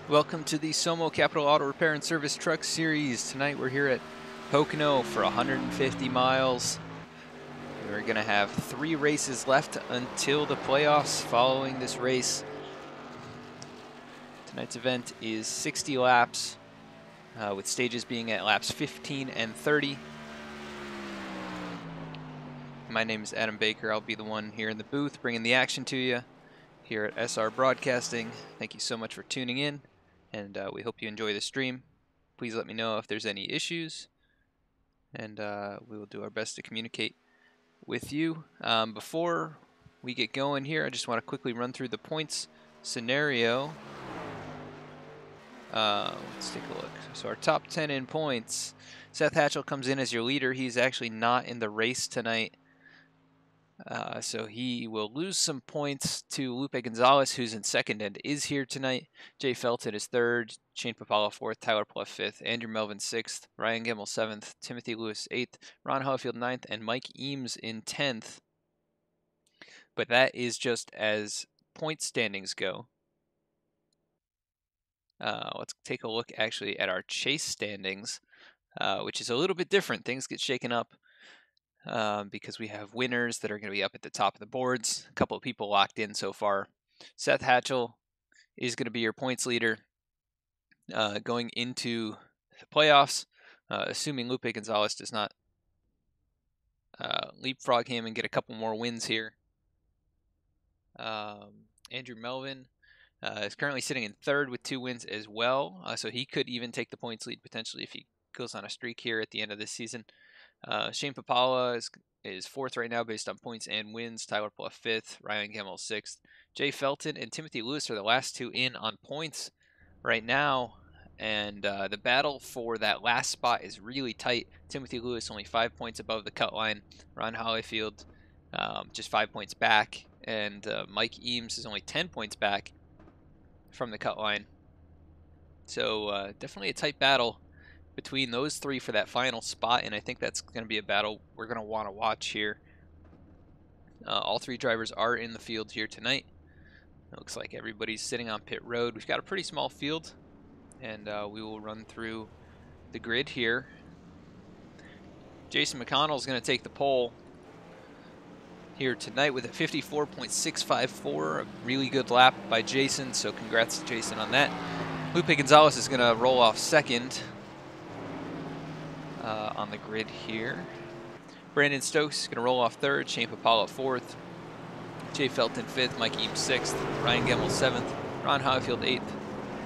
Welcome to the SOMO Capital Auto Repair and Service Truck Series. Tonight we're here at Pocono for 150 miles. We're going to have 3 races left until the playoffs following this race. Tonight's event is 60 laps, with stages being at laps 15 and 30. My name is Adam Baker. I'll be the one here in the booth bringing the action to you here at SR Broadcasting. Thank you so much for tuning in, and we hope you enjoy the stream. Please let me know if there's any issues, and we will do our best to communicate with you. Before we get going here, I just want to quickly run through the points scenario. Let's take a look. So our top 10 in points. Seth Hatchell comes in as your leader. He's actually not in the race tonight. So he will lose some points to Lupe Gonzalez, who's in second and is here tonight. Jay Felton is third, Shane Papala fourth, Tyler Pluff fifth, Andrew Melvin sixth, Ryan Gemmell seventh, Timothy Lewis eighth, Ron Hollifield ninth, and Mike Eames in 10th. But that is just as point standings go. Let's take a look actually at our chase standings, which is a little bit different. Things get shaken up. Because we have winners that are going to be up at the top of the boards. A couple of people locked in so far. Seth Hatchell is going to be your points leader going into the playoffs, assuming Lupe Gonzalez does not leapfrog him and get a couple more wins here. Andrew Melvin is currently sitting in third with 2 wins as well, so he could even take the points lead potentially if he goes on a streak here at the end of this season. Shane Papala is fourth right now based on points and wins. Tyler Pluff fifth. Ryan Gemmell sixth. Jay Felton and Timothy Lewis are the last 2 in on points right now. And the battle for that last spot is really tight. Timothy Lewis only 5 points above the cut line. Ron Hollifield just 5 points back. And Mike Eames is only 10 points back from the cut line. So definitely a tight battle between those 3 for that final spot, and I think that's going to be a battle we're going to want to watch here. All 3 drivers are in the field here tonight. It looks like everybody's sitting on pit road. We've got a pretty small field, and we will run through the grid here. Jason McConnell is going to take the pole here tonight with a 54.654, a really good lap by Jason, so congrats to Jason on that. Lupe Gonzalez is going to roll off second. on the grid here. Brandon Stokes is going to roll off third, Shane Papala fourth, Jay Felton fifth, Mike Eames sixth, Ryan Gemmel seventh, Ron Hotfield eighth,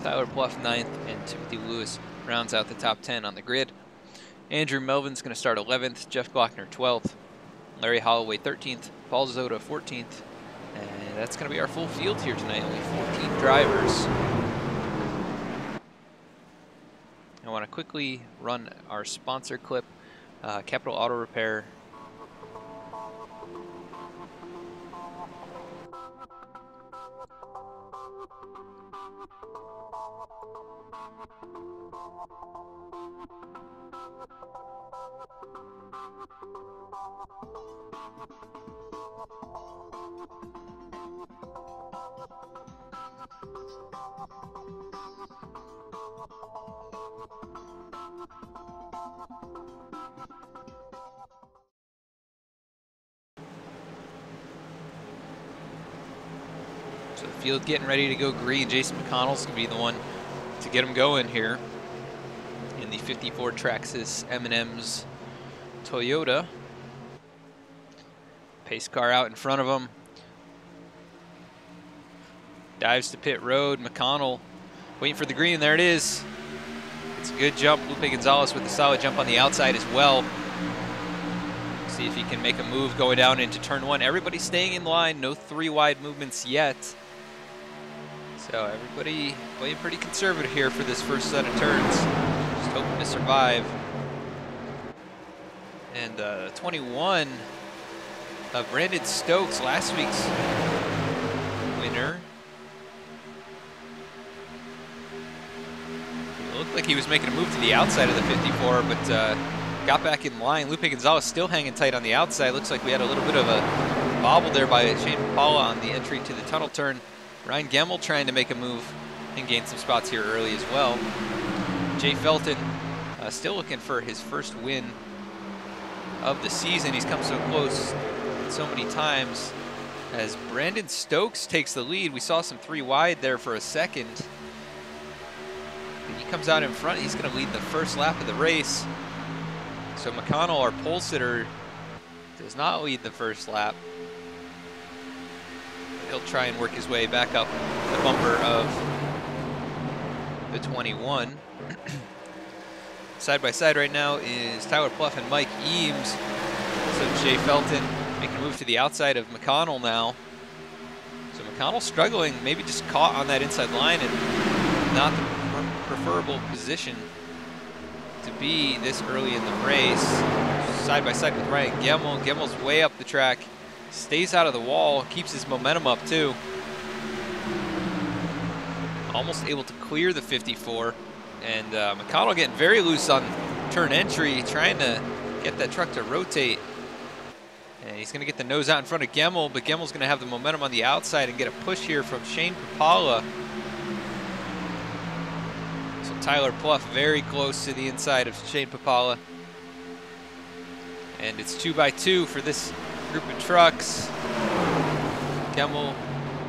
Tyler Pluff ninth, and Timothy Lewis rounds out the top 10 on the grid. Andrew Melvin's going to start 11th, Jeff Glockner 12th, Larry Holloway 13th, Paul Zota 14th, and that's going to be our full field here tonight, only 14 drivers. I want to quickly run our sponsor clip, Capital Auto Repair. So the field getting ready to go green. Jason McConnell's going to be the one to get them going here in the 54 Traxxas M&M's Toyota. Pace car out in front of him. Dives to pit road. McConnell waiting for the green. There it is. It's a good jump. Lupe Gonzalez with a solid jump on the outside as well. See if he can make a move going down into turn one. Everybody staying in line. No three wide movements yet. So everybody playing pretty conservative here for this first set of turns. Just hoping to survive. And 21 of Brandon Stokes, last week's winner. It looked like he was making a move to the outside of the 54, but got back in line. Lupe Gonzalez still hanging tight on the outside. Looks like we had a little bit of a bobble there by Shane Papala on the entry to the tunnel turn. Ryan Gemmel trying to make a move and gain some spots here early as well. Jay Felton still looking for his first win of the season. He's come so close so many times as Brandon Stokes takes the lead. We saw some three wide there for a second. He comes out in front. He's going to lead the first lap of the race. So McConnell, our pole sitter, does not lead the first lap. He'll try and work his way back up the bumper of the 21. Side by side right now is Tyler Pluff and Mike Eames. So Jay Felton making a move to the outside of McConnell now. So McConnell struggling, maybe just caught on that inside line and not the preferable position to be this early in the race. Side by side with Ryan Gemmel. Gemmel's way up the track. Stays out of the wall, keeps his momentum up too. Almost able to clear the 54. And McConnell getting very loose on turn entry, trying to get that truck to rotate. And he's going to get the nose out in front of Gemmel, but Gemmel's going to have the momentum on the outside and get a push here from Shane Papala. So Tyler Pluff very close to the inside of Shane Papala. And it's 2 by 2 for this group of trucks. Gemmel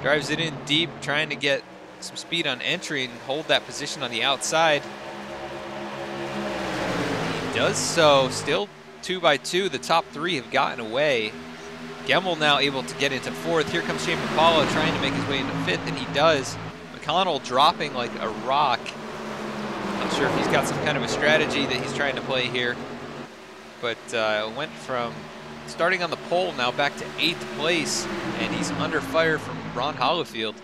drives it in deep, trying to get some speed on entry and hold that position on the outside. He does so. Still 2 by 2. The top three have gotten away. Gemmel now able to get into fourth. Here comes Shane Papala trying to make his way into fifth, and he does. McConnell dropping like a rock. Not sure if he's got some kind of a strategy that he's trying to play here, but went from starting on the pole now back to 8th place, and he's under fire from Ron Hollifield.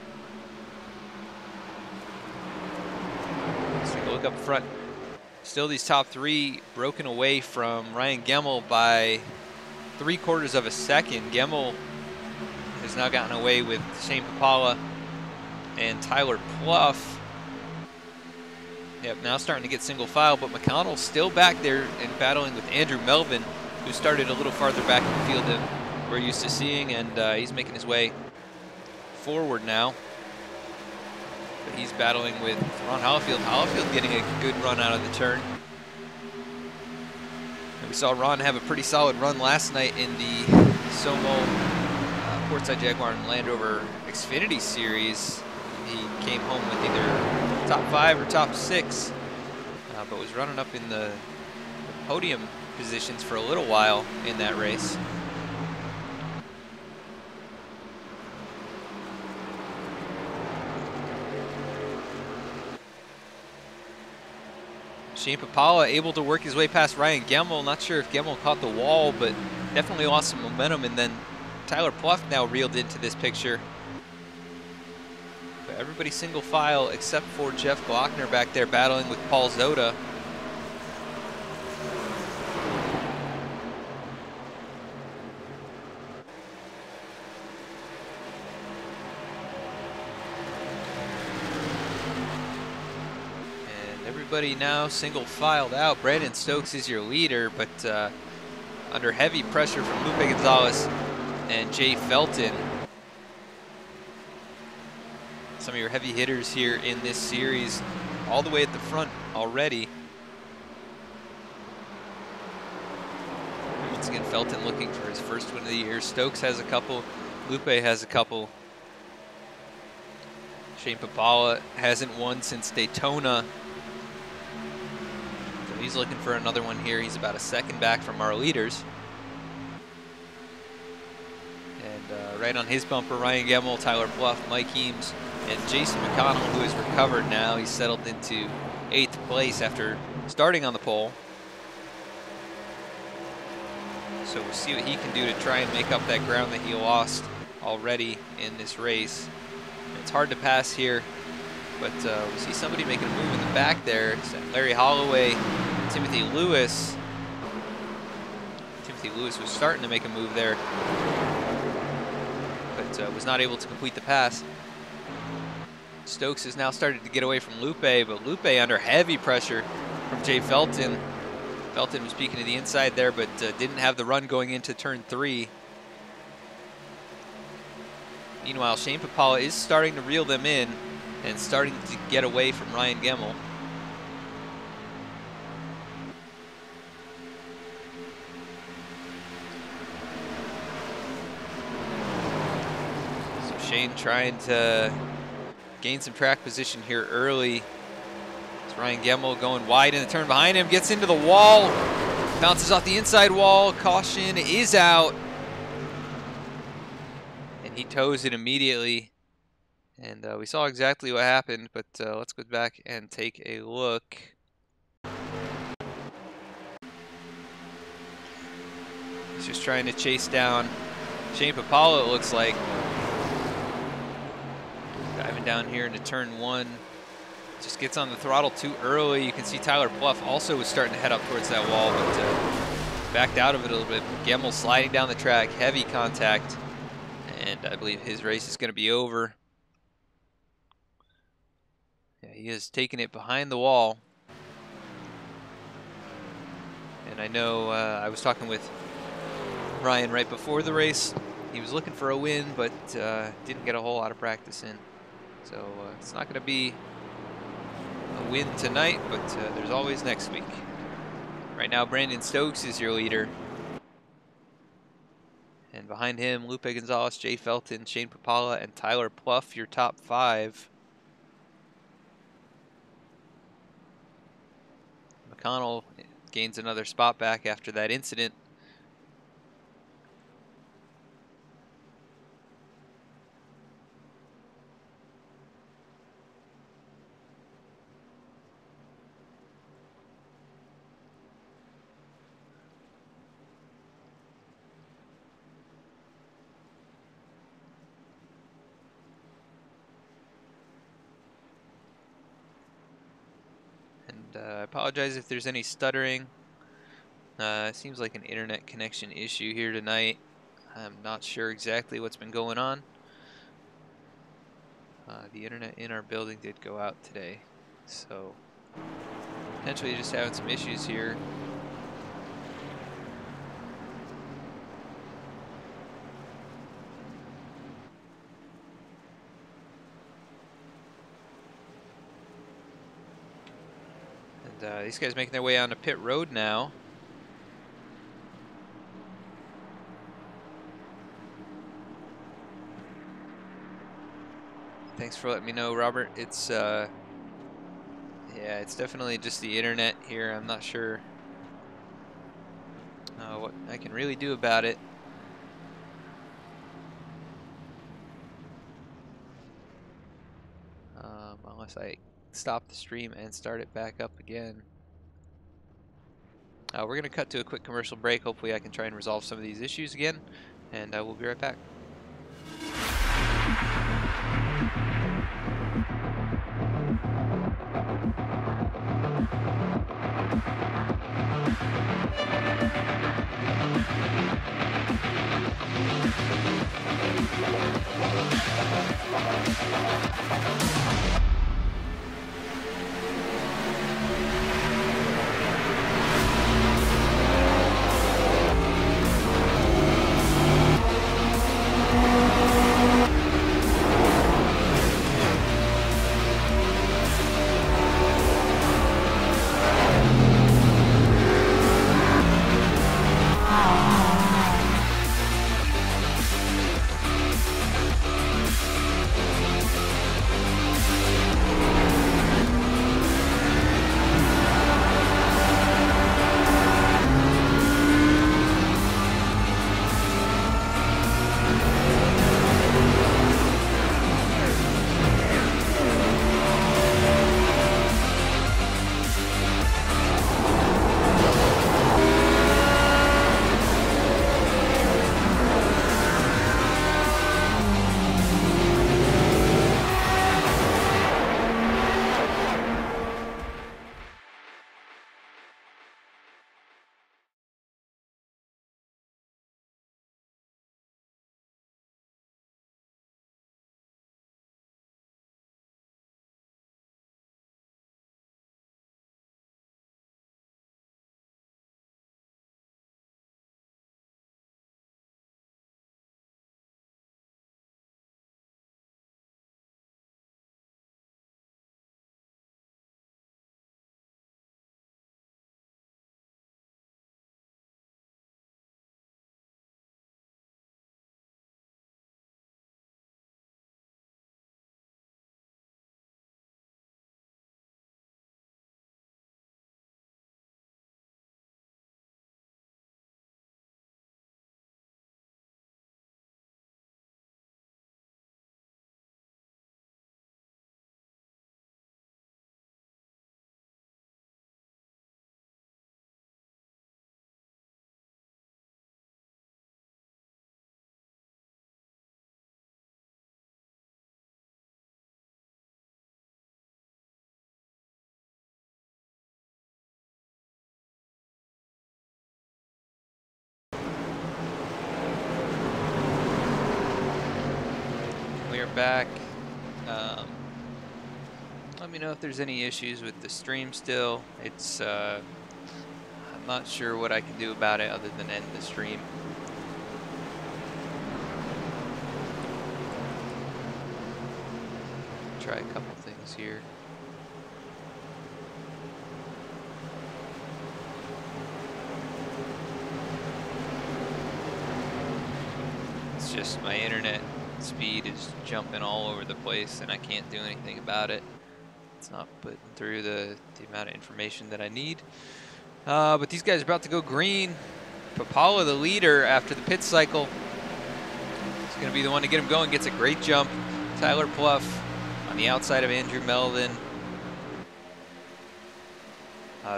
Let's take a look up front. Still these top three broken away from Ryan Gemmel by 3/4 of a second. Gemmel has now gotten away with Shane Papala and Tyler Pluff. Yep, now starting to get single file, but McConnell's still back there and battling with Andrew Melvin, who started a little farther back in the field than we're used to seeing, and he's making his way forward now. But he's battling with Ron Hollifield. Hollifield getting a good run out of the turn. And we saw Ron have a pretty solid run last night in the SOMO Portside Jaguar and Land Rover Xfinity Series. He came home with either top 5 or top 6, but was running up in the podium positions for a little while in that race. Shane Papala able to work his way past Ryan Gemmel. Not sure if Gemmel caught the wall, but definitely lost some momentum. And then Tyler Pluff now reeled into this picture. But everybody single file except for Jeff Glockner back there battling with Paul Zoda. Everybody now single filed out. Brandon Stokes is your leader, but under heavy pressure from Lupe Gonzalez and Jay Felton. Some of your heavy hitters here in this series, all the way at the front already. Once again, Felton looking for his first win of the year. Stokes has a couple, Lupe has a couple. Shane Papala hasn't won since Daytona. He's looking for another one here. He's about a second back from our leaders. And right on his bumper, Ryan Gemmel, Tyler Pluff, Mike Heems, and Jason McConnell, who has recovered now. He's settled into 8th place after starting on the pole. So we'll see what he can do to try and make up that ground that he lost already in this race. And it's hard to pass here, but we see somebody making a move in the back there. It's Larry Holloway, Timothy Lewis. Timothy Lewis was starting to make a move there, but was not able to complete the pass. Stokes has now started to get away from Lupe, but Lupe under heavy pressure from Jay Felton. Felton was peeking to the inside there, but didn't have the run going into turn 3. Meanwhile, Shane Papala is starting to reel them in and starting to get away from Ryan Gemmel. So Shane trying to gain some track position here early. It's Ryan Gemmel going wide in the turn behind him, gets into the wall, bounces off the inside wall. Caution is out, and he tows it immediately. And we saw exactly what happened, but let's go back and take a look. He's just trying to chase down Shane Papala, it looks like. Diving down here into turn 1. Just gets on the throttle too early. You can see Tyler Pluff also was starting to head up towards that wall, but backed out of it a little bit. Gemmel sliding down the track, heavy contact, and I believe his race is going to be over. Yeah, he has taken it behind the wall. And I know I was talking with Ryan right before the race. He was looking for a win, but didn't get a whole lot of practice in. So it's not going to be a win tonight, but there's always next week. Right now, Brandon Stokes is your leader. And behind him, Lupe Gonzalez, Jay Felton, Shane Papala, and Tyler Pluff, your top 5. McConnell gains another spot back after that incident. I apologize if there's any stuttering. It seems like an internet connection issue here tonight. I'm not sure exactly what's been going on. The internet in our building did go out today, so potentially just having some issues here. These guys making their way onto pit road now. Thanks for letting me know, Robert. It's yeah, it's definitely just the internet here. I'm not sure what I can really do about it. Unless I stop the stream and start it back up again. We're going to cut to a quick commercial break. Hopefully I can try and resolve some of these issues again, and we'll be right back. We are back. Let me know if there's any issues with the stream still. It's I'm not sure what I can do about it other than end the stream. Try a couple things here. It's just my internet speed is jumping all over the place and I can't do anything about it. It's not putting through the amount of information that I need. But these guys are about to go green. Papala, the leader after the pit cycle, is going to be the one to get him going. Gets a great jump. Tyler Pluff on the outside of Andrew Melvin.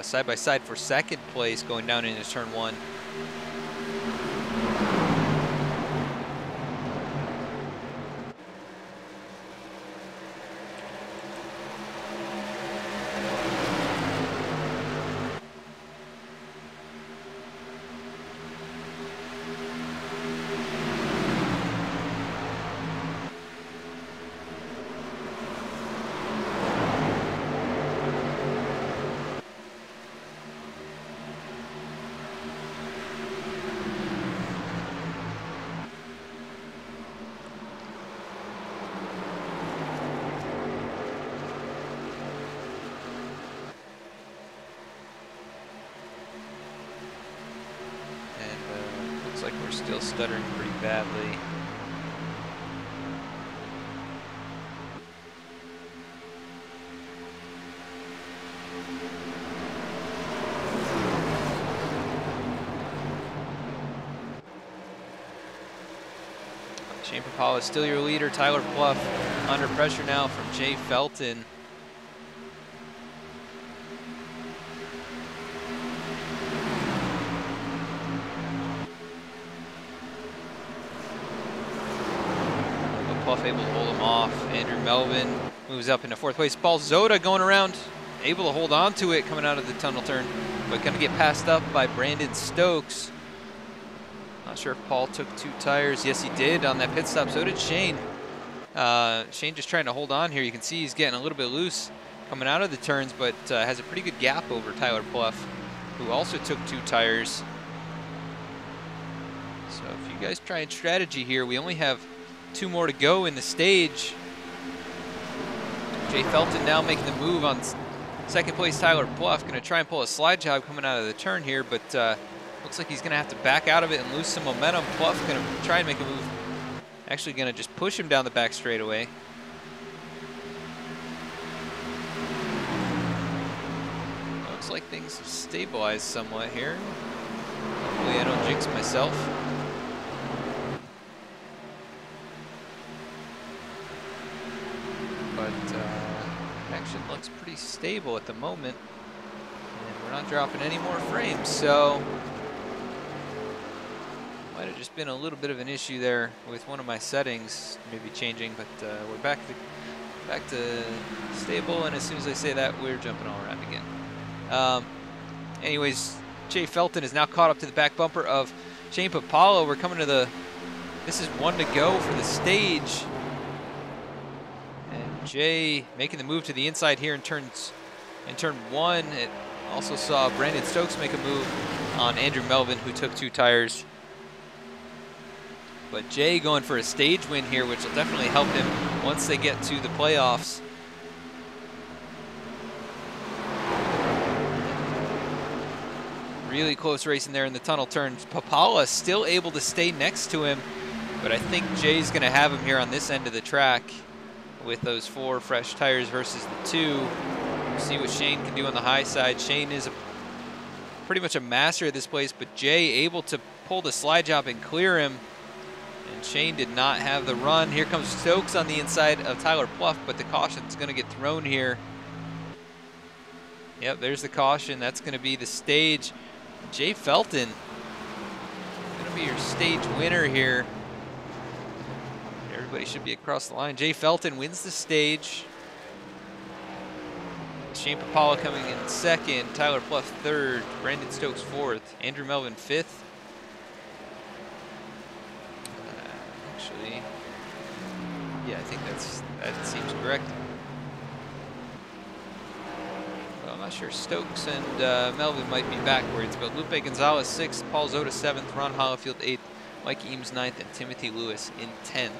Side by side for second place going down into turn one. Looks like we're still stuttering pretty badly. Shane Papala is still your leader. Tyler Pluff under pressure now from Jay Felton. But Pluff able to hold him off. Andrew Melvin moves up into 4th place. Paul Zoda going around, able to hold on to it coming out of the tunnel turn, but going to get passed up by Brandon Stokes. Not sure if Paul took 2 tires. Yes, he did on that pit stop. So did Shane. Shane just trying to hold on here. You can see he's getting a little bit loose coming out of the turns, but has a pretty good gap over Tyler Pluff, who also took 2 tires. So if you guys try and strategy here, we only have 2 more to go in the stage. Jay Felton now making the move on 2nd place Tyler Pluff. Going to try and pull a slide job coming out of the turn here, but looks like he's going to have to back out of it and lose some momentum. Pluff going to try and make a move. Actually going to just push him down the back straightaway. Looks like things have stabilized somewhat here. Hopefully I don't jinx myself. But action looks pretty stable at the moment. And we're not dropping any more frames, so might have just been a little bit of an issue there with one of my settings, maybe changing, but we're back to stable, and as soon as I say that, we're jumping all around again. Anyways, Jay Felton is now caught up to the back bumper of Shane Papala. We're coming to this is 1 to go for the stage. And Jay making the move to the inside here in turn 1. It also saw Brandon Stokes make a move on Andrew Melvin, who took 2 tires. But Jay going for a stage win here, which will definitely help him once they get to the playoffs. Really close racing there in the tunnel turns. Papala still able to stay next to him, but I think Jay's going to have him here on this end of the track with those 4 fresh tires versus the 2. We'll see what Shane can do on the high side. Shane is pretty much a master at this place, but Jay able to pull the slide job and clear him. And Shane did not have the run. Here comes Stokes on the inside of Tyler Pluff, but the caution's going to get thrown here. Yep, there's the caution. That's going to be the stage. Jay Felton going to be your stage winner here. Everybody should be across the line. Jay Felton wins the stage. Shane Papala coming in 2nd. Tyler Pluff 3rd. Brandon Stokes 4th. Andrew Melvin 5th. Actually, yeah, I think that seems correct. Well, I'm not sure. Stokes and Melvin might be backwards, but Lupe Gonzalez 6th, Paul Zoda 7th, Ron Hollifield 8th, Mike Eames 9th, and Timothy Lewis in 10th.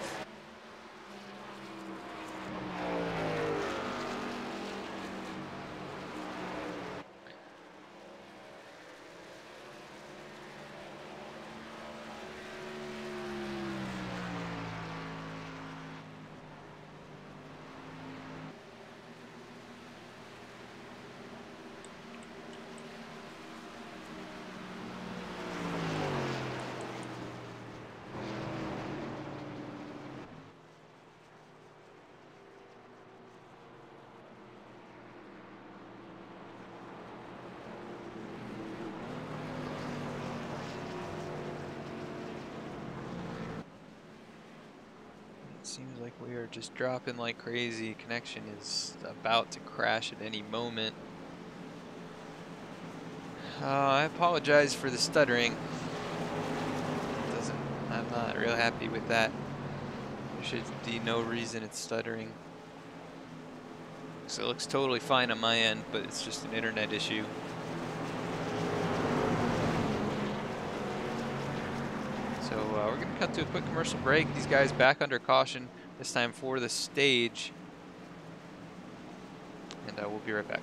Seems like we are just dropping like crazy. Connection is about to crash at any moment. I apologize for the stuttering. I'm not real happy with that. There should be no reason it's stuttering. So it looks totally fine on my end, but it's just an internet issue. So we're going to cut to a quick commercial break. These guys back under caution, this time for the stage. And we'll be right back.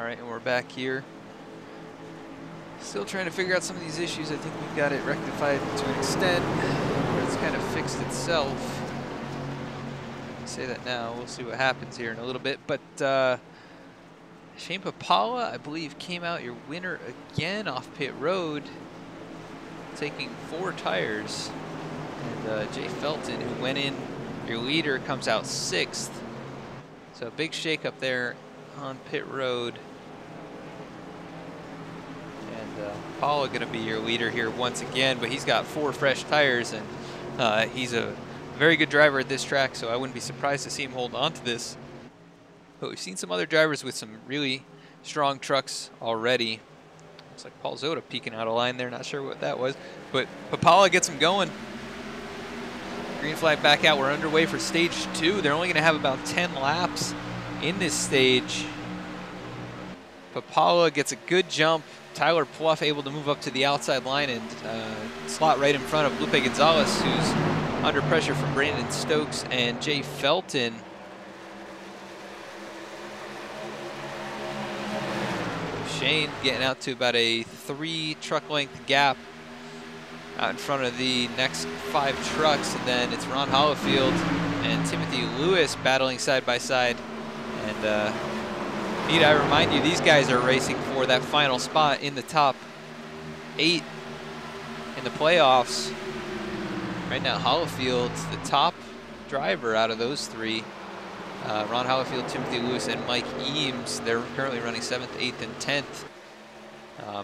All right, and we're back here. Still trying to figure out some of these issues. I think we've got it rectified to an extent where it's kind of fixed itself. I say that now. We'll see what happens here in a little bit. But Shane Papala, I believe, came out your winner again off pit road, taking 4 tires. And Jay Felton, who went in your leader, comes out 6th. So a big shake up there on pit road. And Papala going to be your leader here once again, but he's got 4 fresh tires, and he's a very good driver at this track, so I wouldn't be surprised to see him hold on to this. But we've seen some other drivers with some really strong trucks already. Looks like Paul Zota peeking out a line there, not sure what that was, but Papala gets him going. Green flag back out. We're underway for stage 2. They're only going to have about 10 laps in this stage. Papala gets a good jump. Tyler Pluff able to move up to the outside line and slot right in front of Lupe Gonzalez, who's under pressure from Brandon Stokes and Jay Felton. Shane getting out to about a 3 truck length gap out in front of the next 5 trucks, and then it's Ron Hollifield and Timothy Lewis battling side by side. And need I remind you, these guys are racing for that final spot in the top 8 in the playoffs. Right now, Hollifield's the top driver out of those 3. Ron Hollifield, Timothy Lewis, and Mike Eames. They're currently running 7th, 8th, and 10th.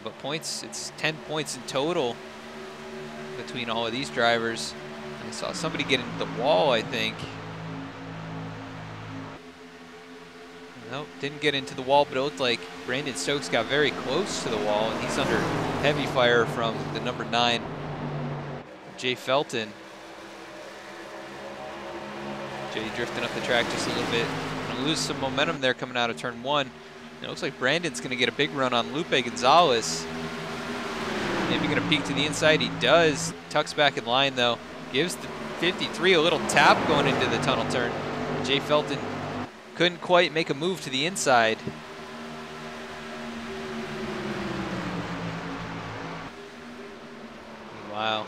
But points, it's 10 points in total between all of these drivers. I saw somebody get into the wall, I think. Nope, didn't get into the wall, but it looked like Brandon Stokes got very close to the wall, and he's under heavy fire from the number 9, Jay Felton. Jay drifting up the track just a little bit. Gonna lose some momentum there coming out of turn 1. And it looks like Brandon's gonna get a big run on Lupe Gonzalez. Maybe gonna peek to the inside. He does. Tucks back in line though. Gives the 53 a little tap going into the tunnel turn. Jay Felton couldn't quite make a move to the inside. Wow.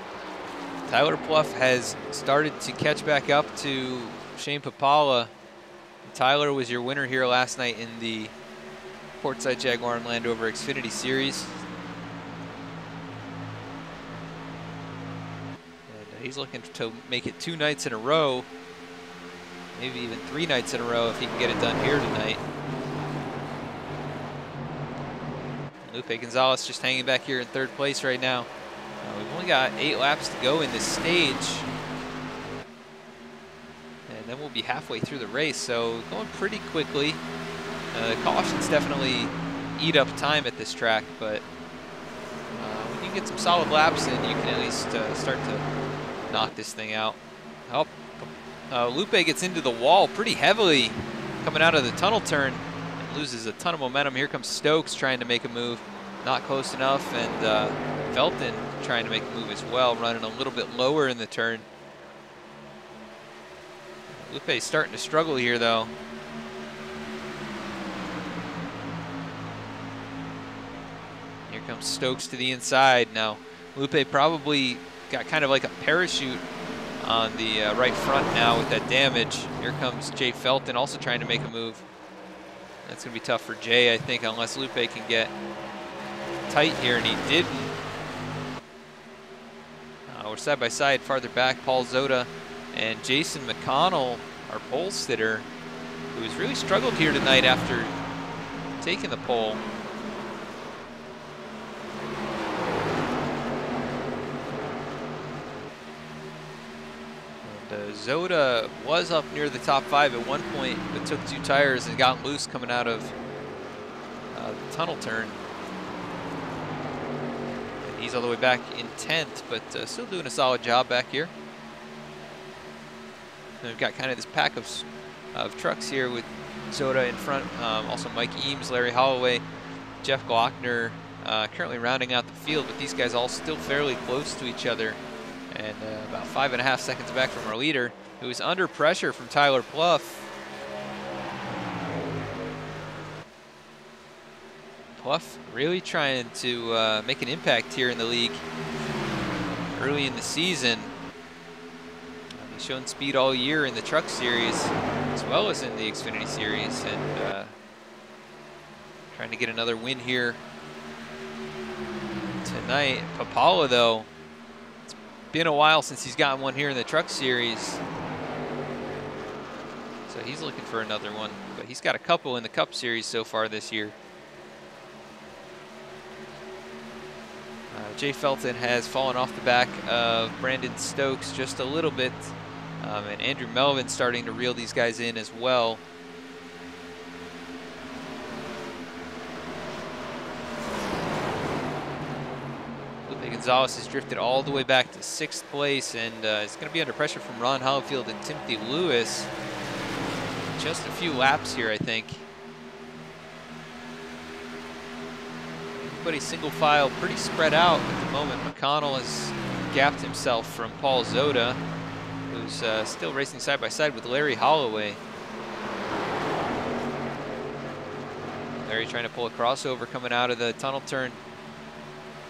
Tyler Pluff has started to catch back up to Shane Papala. Tyler was your winner here last night in the Portside Jaguar and Land Rover Xfinity Series. And he's looking to make it 2 nights in a row. Maybe even 3 nights in a row if he can get it done here tonight. Lupe Gonzalez just hanging back here in 3rd place right now. We've only got 8 laps to go in this stage. And then we'll be halfway through the race, so going pretty quickly. Cautions definitely eat up time at this track, but when you get some solid laps in, you can at least start to knock this thing out. Oh, Lupe gets into the wall pretty heavily coming out of the tunnel turn and loses a ton of momentum. Here comes Stokes trying to make a move. Not close enough, and Felton trying to make a move as well, running a little bit lower in the turn. Lupe's starting to struggle here though. Here comes Stokes to the inside. Now Lupe probably got kind of like a parachute on the right front now with that damage. Here comes Jay Felton also trying to make a move. That's going to be tough for Jay, I think, unless Lupe can get tight here, and he didn't. We're side by side farther back. Paul Zota and Jason McConnell, our pole sitter, who's really struggled here tonight after taking the pole. Zota was up near the top 5 at one point, but took 2 tires and got loose coming out of the tunnel turn. And he's all the way back in 10th, but still doing a solid job back here. And we've got kind of this pack of trucks here with Zota in front. Also Mike Eames, Larry Holloway, Jeff Glockner currently rounding out the field, but these guys all still fairly close to each other. And about 5.5 seconds back from our leader, who is under pressure from Tyler Pluff. Pluff really trying to make an impact here in the league early in the season. He's shown speed all year in the Truck Series as well as in the Xfinity Series, and trying to get another win here tonight. Papala, though, it's been a while since he's gotten one here in the Truck Series, so he's looking for another one. But he's got a couple in the Cup Series so far this year. Jay Felton has fallen off the back of Brandon Stokes just a little bit, and Andrew Melvin starting to reel these guys in as well. Lupe Gonzalez has drifted all the way back to 6th place, and is going to be under pressure from Ron Hollifield and Timothy Lewis. Just a few laps here, I think. Everybody single file, pretty spread out at the moment. McConnell has gapped himself from Paul Zoda, who's still racing side by side with Larry Holloway. Larry trying to pull a crossover coming out of the tunnel turn.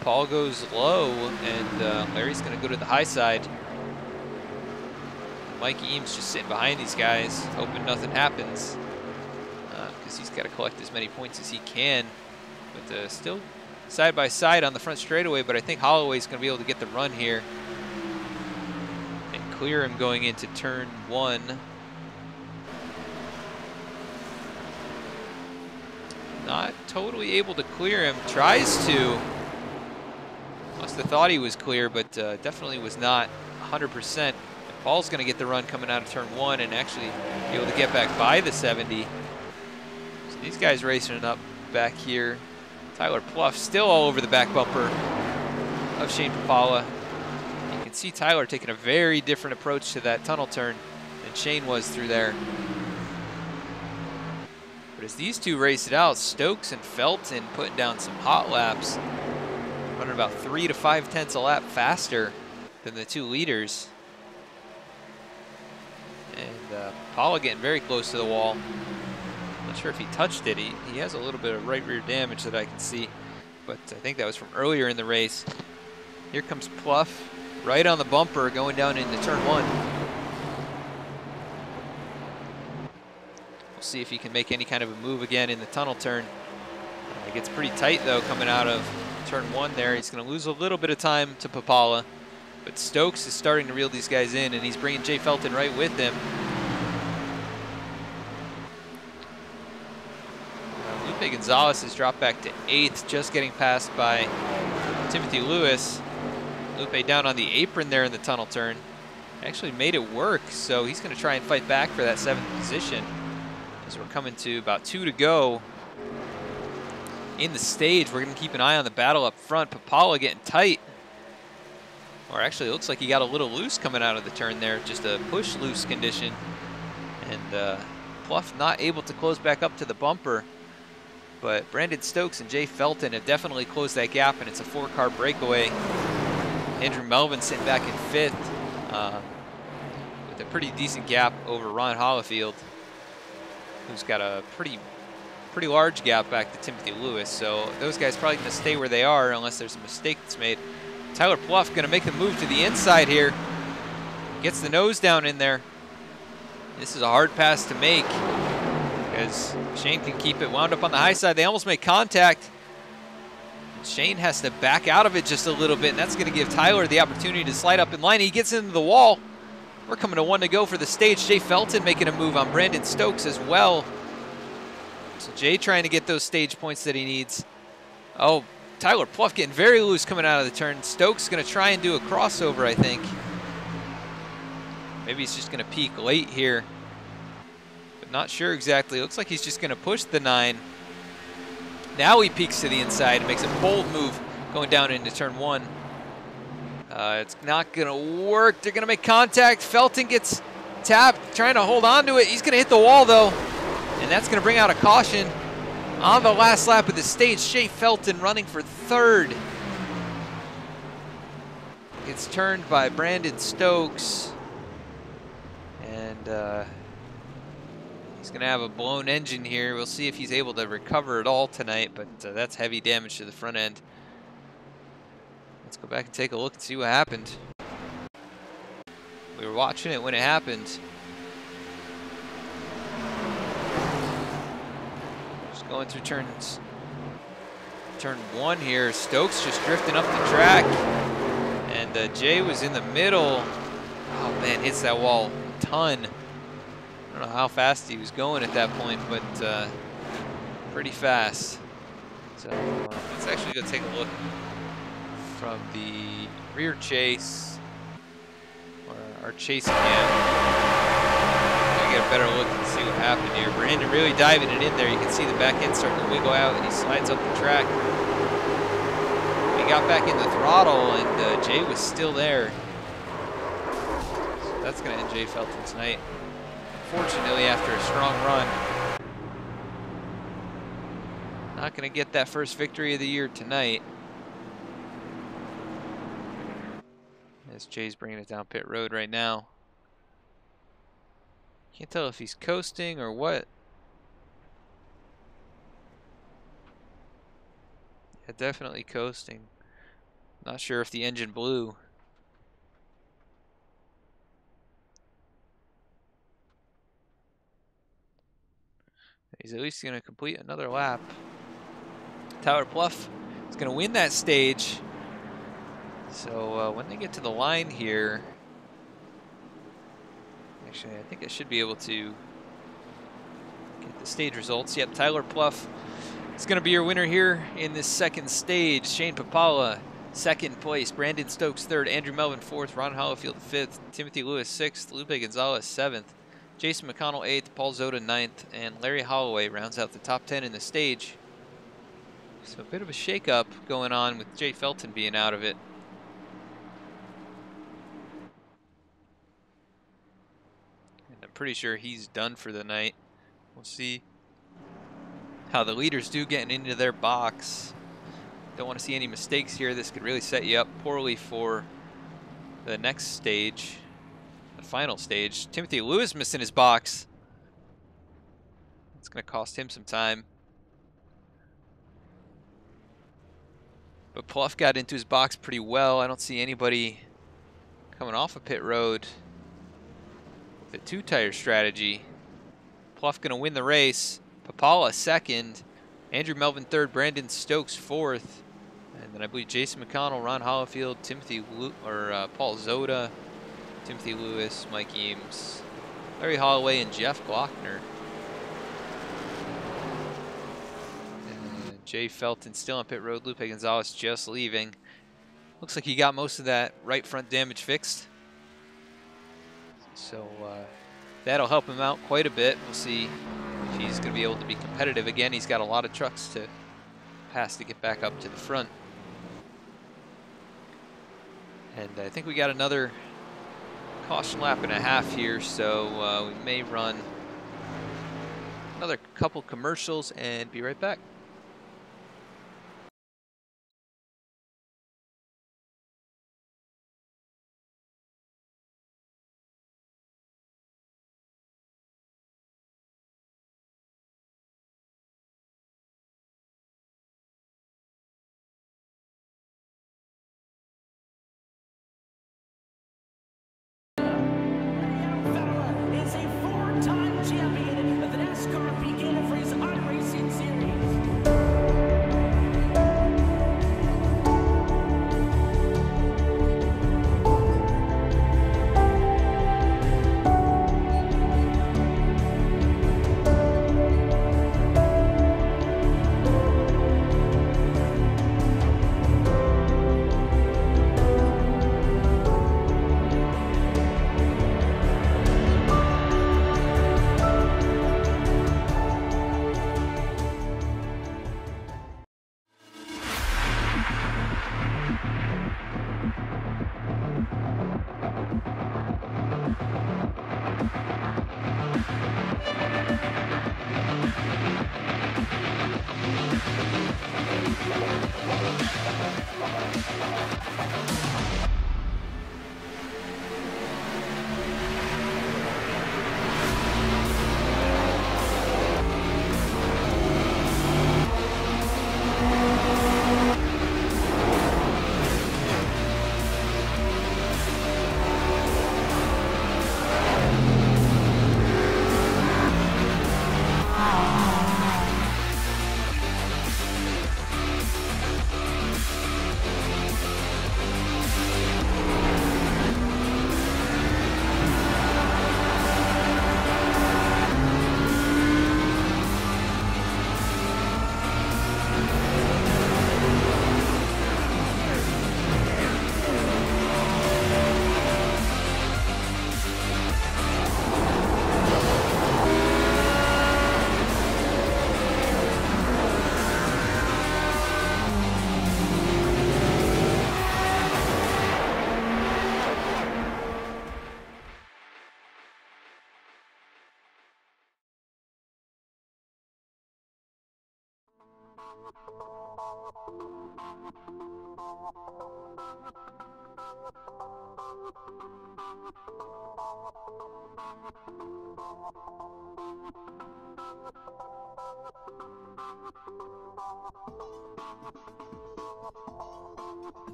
Paul goes low, and Larry's going to go to the high side. Mike Eames just sitting behind these guys, hoping nothing happens, because he's got to collect as many points as he can. But still side by side on the front straightaway, but I think Holloway's going to be able to get the run here and clear him going into turn 1. Not totally able to clear him. Tries to. Must have thought he was clear, but definitely was not 100%. And Paul's going to get the run coming out of turn 1 and actually be able to get back by the 70. So these guys racing it up back here. Tyler Pluff still all over the back bumper of Shane Papala. You can see Tyler taking a very different approach to that tunnel turn than Shane was through there. But as these two race it out, Stokes and Felton putting down some hot laps, running about 3 to 5 tenths a lap faster than the two leaders. And Papala getting very close to the wall. Not sure if he touched it. He has a little bit of right rear damage that I can see, but I think that was from earlier in the race. Here comes Pluff, right on the bumper, going down into turn 1. We'll see if he can make any kind of a move again in the tunnel turn. It gets pretty tight, though, coming out of turn 1 there. He's going to lose a little bit of time to Papala, but Stokes is starting to reel these guys in, and he's bringing Jay Felton right with him. Lupe Gonzalez has dropped back to 8th, just getting passed by Timothy Lewis. Lupe down on the apron there in the tunnel turn. Actually made it work, so he's going to try and fight back for that 7th position as we're coming to about 2 to go in the stage. We're going to keep an eye on the battle up front. Papala getting tight. Or actually, it looks like he got a little loose coming out of the turn there. Just a push loose condition. And Pluff not able to close back up to the bumper. But Brandon Stokes and Jay Felton have definitely closed that gap, and it's a 4-car breakaway. Andrew Melvin sitting back in 5th with a pretty decent gap over Ron Hollifield, who's got a pretty large gap back to Timothy Lewis. So those guys probably going to stay where they are unless there's a mistake that's made. Tyler Pluff going to make the move to the inside here. Gets the nose down in there. This is a hard pass to make, because Shane can keep it wound up on the high side. They almost make contact. Shane has to back out of it just a little bit, and that's going to give Tyler the opportunity to slide up in line. He gets into the wall. We're coming to 1 to go for the stage. Jay Felton making a move on Brandon Stokes as well. So Jay trying to get those stage points that he needs. Oh, Tyler Pluff getting very loose coming out of the turn. Stokes going to try and do a crossover, I think. Maybe he's just going to peak late here. Not sure exactly. Looks like he's just going to push the 9. Now he peeks to the inside and makes a bold move going down into turn 1. It's not going to work. They're going to make contact. Felton gets tapped, trying to hold on to it. He's going to hit the wall, though, and that's going to bring out a caution on the last lap of the stage. Jay Felton running for 3rd. Gets turned by Brandon Stokes, and He's going to have a blown engine here. We'll see if he's able to recover it all tonight, but that's heavy damage to the front end. Let's go back and take a look and see what happened. We were watching it when it happened. Just going through turns. Turn 1 here. Stokes just drifting up the track. And Jay was in the middle. Oh man, hits that wall a ton. I don't know how fast he was going at that point, but pretty fast. So let's actually go take a look from the rear chase, or our chase cam. I'll get a better look and see what happened here. Brandon really diving it in there. You can see the back end starting to wiggle out, and he slides up the track. He got back in the throttle, and Jay was still there. So that's going to end Jay Felton's night. Unfortunately, after a strong run. Not going to get that first victory of the year tonight. As Jay's bringing it down pit road right now. Can't tell if he's coasting or what. Yeah, definitely coasting. Not sure if the engine blew. He's at least going to complete another lap. Tyler Pluff is going to win that stage. So when they get to the line here, actually I think I should be able to get the stage results. Yep, Tyler Pluff is going to be your winner here in this second stage. Shane Papala, second place. Brandon Stokes, third. Andrew Melvin, fourth. Ron Hollifield, fifth. Timothy Lewis, sixth. Lupe Gonzalez, seventh. Jason McConnell, eighth. Paul Zoda, ninth. And Larry Holloway rounds out the top 10 in the stage. So a bit of a shakeup going on with Jay Felton being out of it. And I'm pretty sure he's done for the night. We'll see how the leaders do getting into their box. Don't want to see any mistakes here. This could really set you up poorly for the next stage, the final stage. Timothy Lewis missing his box. It's going to cost him some time. But Pluff got into his box pretty well. I don't see anybody coming off of pit road with a two-tire strategy. Pluff going to win the race. Papala second. Andrew Melvin third. Brandon Stokes fourth. And then I believe Jason McConnell, Ron Hollifield, Paul Zoda, Timothy Lewis, Mike Eames, Larry Holloway, and Jeff Glockner. Jay Felton still on pit road. Lupe Gonzalez just leaving. Looks like he got most of that right front damage fixed. So that'll help him out quite a bit. We'll see if he's going to be able to be competitive again. He's got a lot of trucks to pass to get back up to the front. And I think we got another caution lap and a half here, so we may run another couple commercials and be right back.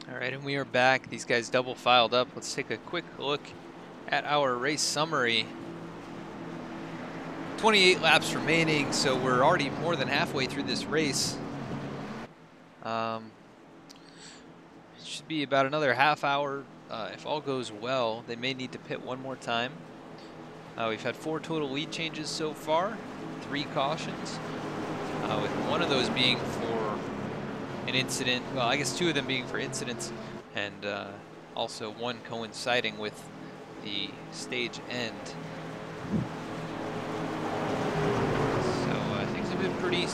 All right, and we are back. These guys double filed up. Let's take a quick look at our race summary. 28 laps remaining, so we're already more than halfway through this race. It should be about another half hour. If all goes well, they may need to pit one more time. We've had 4 total lead changes so far, 3 cautions, with one of those being for an incident. Well, I guess 2 of them being for incidents, and also 1 coinciding with the stage end. So things have been pretty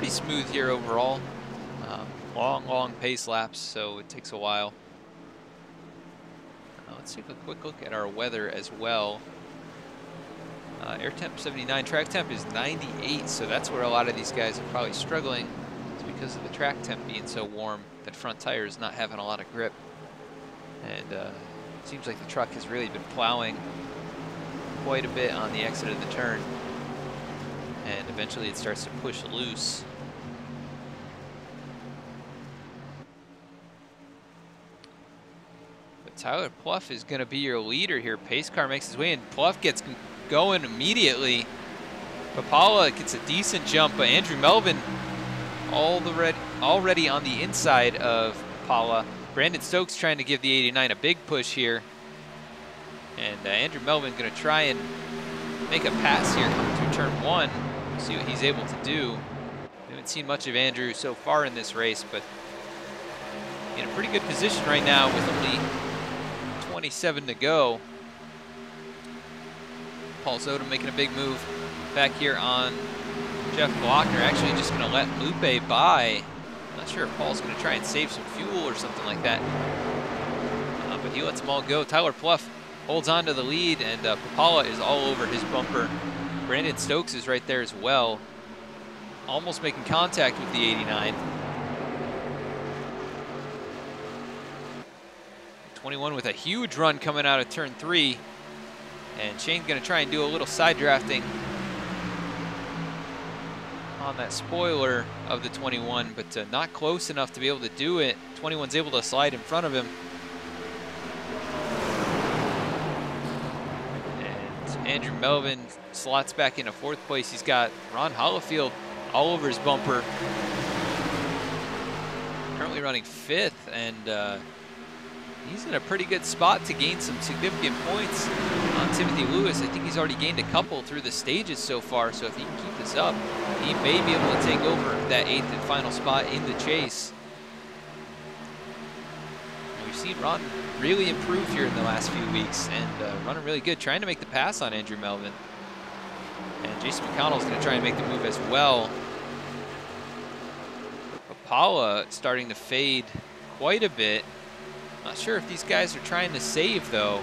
smooth here overall. Long pace laps, so it takes a while. Let's take a quick look at our weather as well. Air temp 79, track temp is 98, so that's where a lot of these guys are probably struggling. It's because of the track temp being so warm that front tire is not having a lot of grip. And it seems like the truck has really been plowing quite a bit on the exit of the turn. And eventually it starts to push loose. But Tyler Pluff is going to be your leader here. Pace car makes his way in. Pluff gets going immediately. Papala gets a decent jump, but Andrew Melvin already on the inside of Papala. Brandon Stokes trying to give the 89 a big push here. And Andrew Melvin going to try and make a pass here coming through turn 1. See what he's able to do. We haven't seen much of Andrew so far in this race, but in a pretty good position right now with only 27 to go. Paul Soto making a big move back here on Jeff Glockner. Actually just going to let Lupe by. I'm not sure if Paul's going to try and save some fuel or something like that. But he lets them all go. Tyler Pluff holds on to the lead, and Papala is all over his bumper. Brandon Stokes is right there as well, almost making contact with the 89. 21 with a huge run coming out of turn 3. And Shane's going to try and do a little side drafting on that spoiler of the 21, but not close enough to be able to do it. 21's able to slide in front of him. And Andrew Melvin slots back into 4th place. He's got Ron Hollifield all over his bumper. Currently running 5th, and he's in a pretty good spot to gain some significant points on Timothy Lewis. I think he's already gained a couple through the stages so far, so if he can keep this up, he may be able to take over that 8th and final spot in the chase. And we've seen Ron really improve here in the last few weeks, and running really good, trying to make the pass on Andrew Melvin. And Jason McConnell's going to try and make the move as well. Papala starting to fade quite a bit. Not sure if these guys are trying to save, though.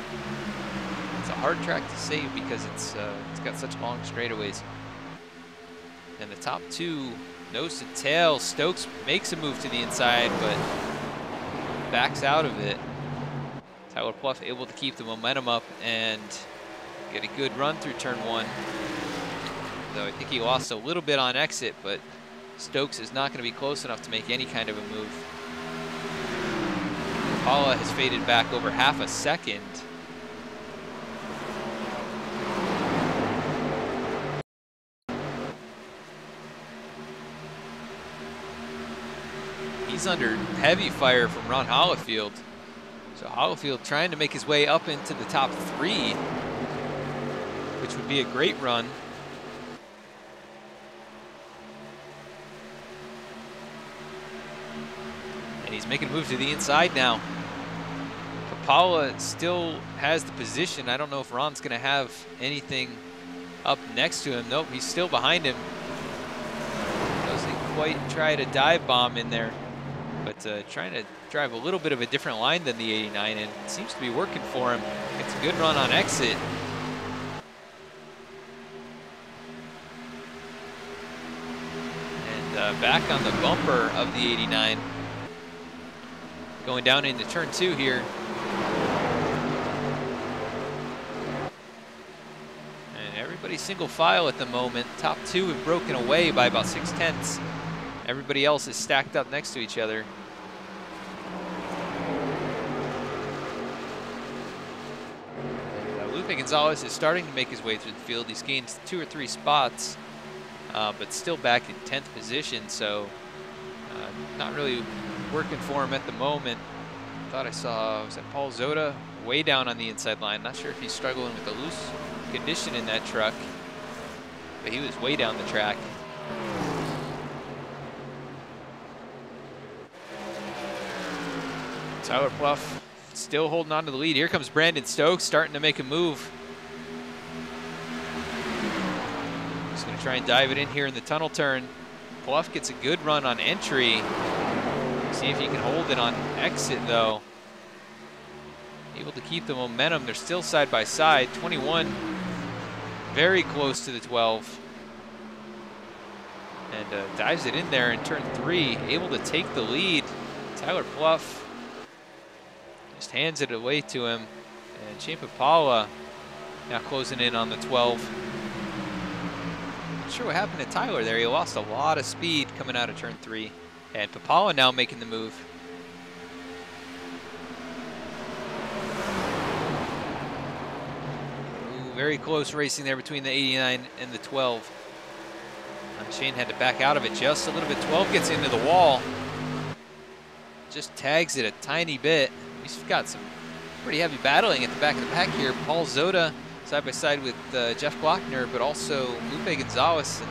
It's a hard track to save because it's got such long straightaways. And the top 2, nose to tail. Stokes makes a move to the inside, but backs out of it. Tyler Pluff able to keep the momentum up and get a good run through turn 1. Though I think he lost a little bit on exit, but Stokes is not going to be close enough to make any kind of a move. Papala has faded back over half a second. He's under heavy fire from Ron Hollifield. So Hollifield trying to make his way up into the top 3, which would be a great run. And he's making a move to the inside now. Papala still has the position. I don't know if Ron's going to have anything up next to him. Nope, he's still behind him. Doesn't quite try to dive bomb in there, but trying to drive a little bit of a different line than the 89, and it seems to be working for him. It's a good run on exit. And back on the bumper of the 89. Going down into turn 2 here. And everybody's single file at the moment. Top 2 have broken away by about 6/10. Everybody else is stacked up next to each other. And Lupe Gonzalez is starting to make his way through the field. He's gained 2 or 3 spots, but still back in 10th position, so not really working for him at the moment. Thought I saw, was that Paul Zoda way down on the inside line. Not sure if he's struggling with a loose condition in that truck, but he was way down the track. Tyler Pluff still holding on to the lead. Here comes Brandon Stokes starting to make a move. He's going to try and dive it in here in the tunnel turn. Pluff gets a good run on entry. See if he can hold it on exit, though. Able to keep the momentum. They're still side by side. 21 very close to the 12. And dives it in there in turn 3. Able to take the lead. Tyler Pluff just hands it away to him. And Shane Papala now closing in on the 12. Not sure what happened to Tyler there. He lost a lot of speed coming out of turn 3. And Papala now making the move. Ooh, very close racing there between the 89 and the 12. Shane had to back out of it just a little bit. 12 gets into the wall. Just tags it a tiny bit. He's got some pretty heavy battling at the back of the pack here. Paul Zoda side by side with Jeff Glockner, but also Lupe Gonzalez and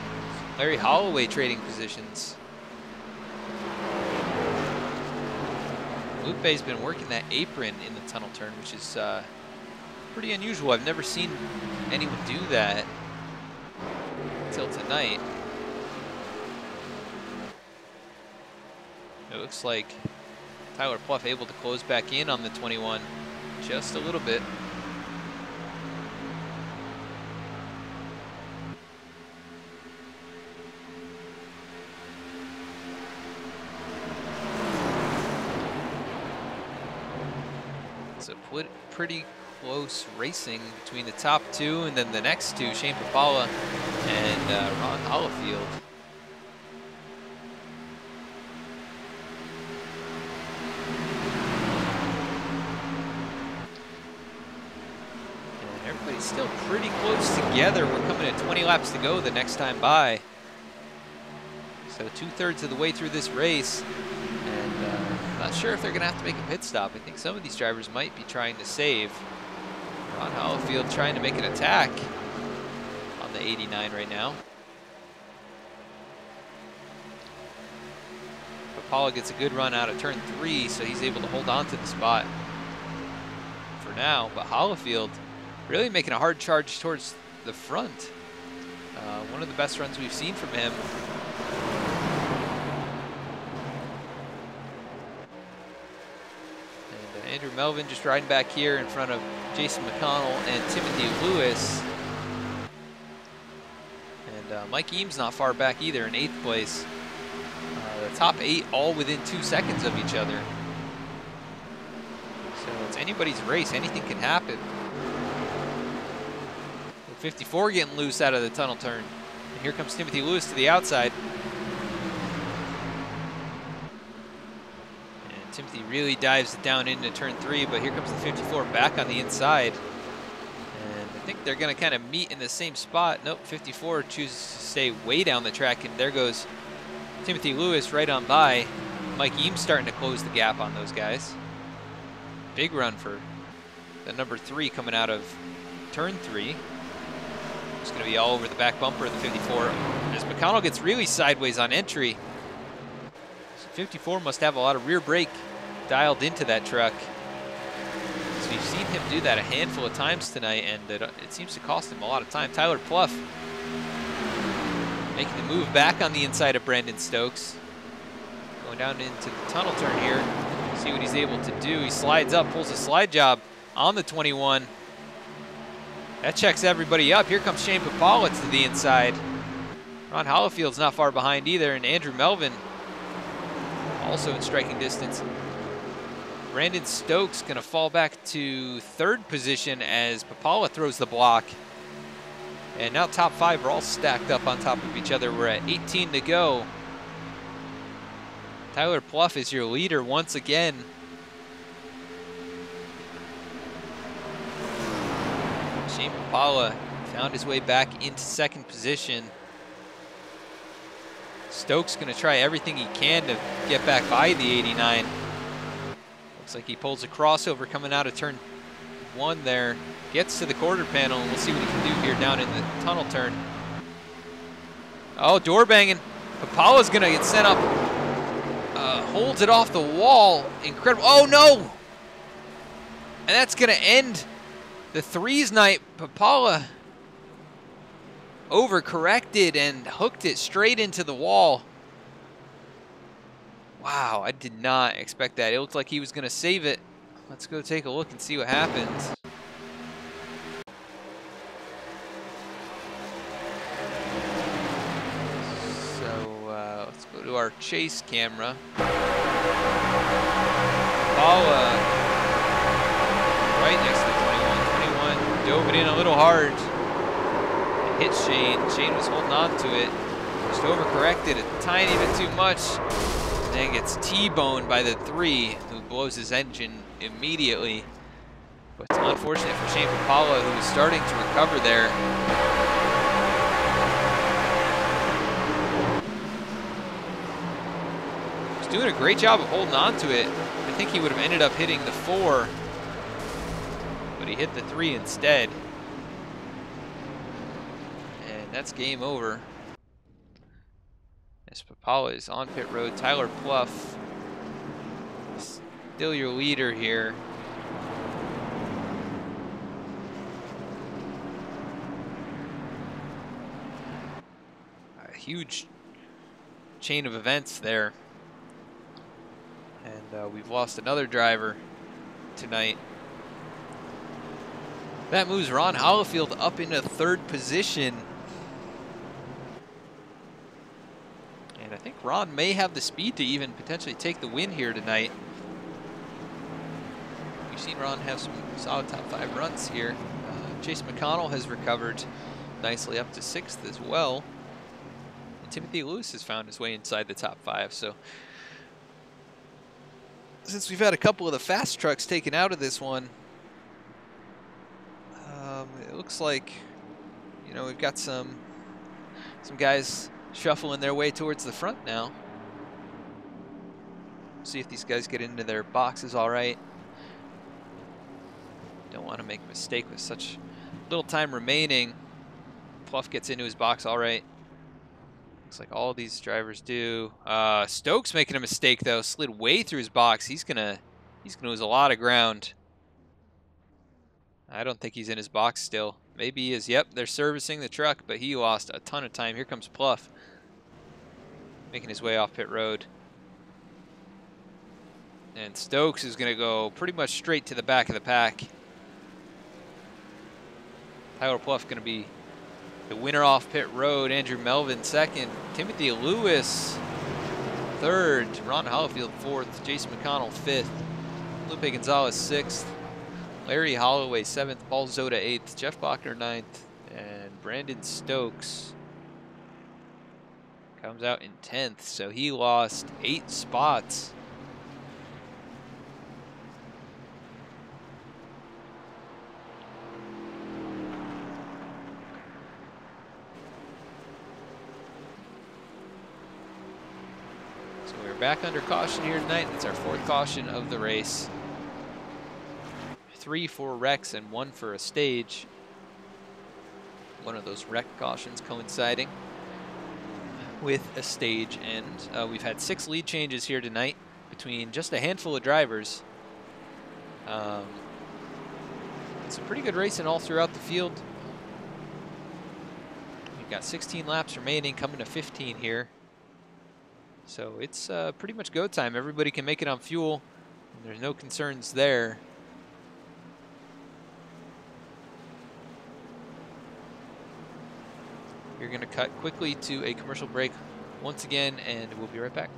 Larry Holloway trading positions. Lupe's been working that apron in the tunnel turn, which is pretty unusual. I've never seen anyone do that until tonight. It looks like Tyler Pluff able to close back in on the 21 just a little bit. So pretty close racing between the top 2 and then the next 2, Shane Papala and Ron Hollifield. And everybody's still pretty close together. We're coming at 20 laps to go the next time by. So 2/3 of the way through this race. Not sure if they're going to have to make a pit stop. I think some of these drivers might be trying to save. Ron Hollifield trying to make an attack on the 89 right now. Papala gets a good run out of turn 3, so he's able to hold on to the spot for now. But Hollifield really making a hard charge towards the front. One of the best runs we've seen from him. Andrew Melvin just riding back here in front of Jason McConnell and Timothy Lewis. And Mike Eames not far back either in 8th place. The top 8 all within 2 seconds of each other. So it's anybody's race. Anything can happen. 54 getting loose out of the tunnel turn. And here comes Timothy Lewis to the outside. Timothy really dives it down into turn 3, but here comes the 54 back on the inside. And I think they're going to kind of meet in the same spot. Nope, 54 chooses to stay way down the track, and there goes Timothy Lewis right on by. Mike Eames starting to close the gap on those guys. Big run for the number 3 coming out of turn 3. It's going to be all over the back bumper of the 54. As McConnell gets really sideways on entry. 54 must have a lot of rear brake dialed into that truck. him do that a handful of times tonight, and it seems to cost him a lot of time. Tyler Pluff making the move back on the inside of Brandon Stokes. Going down into the tunnel turn here. See what he's able to do. He slides up, pulls a slide job on the 21. That checks everybody up. Here comes Shane Papala to the inside. Ron Hollowfield's not far behind either, and Andrew Melvin also in striking distance. Brandon Stokes gonna fall back to third position as Papala throws the block. And now top 5 are all stacked up on top of each other. We're at 18 to go. Tyler Pluff is your leader once again. Shane Papala found his way back into second position. Stokes gonna try everything he can to get back by the 89. Looks like he pulls a crossover coming out of turn 1 there. Gets to the quarter panel, and we'll see what he can do here down in the tunnel turn. Oh, door banging. Papala's gonna get sent up. Holds it off the wall. Incredible. Oh no! And that's gonna end the threes night. Papala overcorrected and hooked it straight into the wall. Wow, I did not expect that. It looked like he was gonna save it. Let's go take a look and see what happens. Let's go to our chase camera. Papala right next to the 21. 21 dove it in a little hard. It hit Shane. Shane was holding on to it. Just overcorrected a tiny bit too much. And then gets T-boned by the 3, who blows his engine immediately. But it's unfortunate for Shane Papala, who was starting to recover there. Doing a great job of holding on to it. I think he would have ended up hitting the 4, but he hit the 3 instead. And that's game over. As Papala is on pit road, Tyler Pluff still your leader here. A huge chain of events there. And we've lost another driver tonight. That moves Ron Hollowfield up into third position. And I think Ron may have the speed to even potentially take the win here tonight. We've seen Ron have some solid top 5 runs here. Chase McConnell has recovered nicely up to 6th as well. And Timothy Lewis has found his way inside the top 5. So since we've had a couple of the fast trucks taken out of this one, it looks like, you know, we've got some guys shuffling their way towards the front now. See if these guys get into their boxes all right. Don't want to make a mistake with such little time remaining. Pluff gets into his box all right. Looks like all these drivers do. Stokes making a mistake though, slid way through his box. He's gonna lose a lot of ground. I don't think he's in his box still. Maybe he is. Yep, they're servicing the truck, but he lost a ton of time. Here comes Pluff, making his way off pit road. And Stokes is gonna go pretty much straight to the back of the pack. Tyler Pluff gonna be the winner off pit road. Andrew Melvin second. Timothy Lewis third. Ron Hollowfield fourth. Jason McConnell fifth. Lupe Gonzalez sixth. Larry Holloway seventh. Paul Zoda eighth. Jeff Bachner ninth. And Brandon Stokes comes out in 10th. So he lost 8 spots. Back under caution here tonight. That's our 4th caution of the race. 3 for wrecks and 1 for a stage. One of those wreck cautions coinciding with a stage end. We've had 6 lead changes here tonight between just a handful of drivers. Some pretty good racing all throughout the field. We've got 16 laps remaining, coming to 15 here. So it's pretty much go time. Everybody can make it on fuel, and there's no concerns there. We're going to cut quickly to a commercial break once again, and we'll be right back.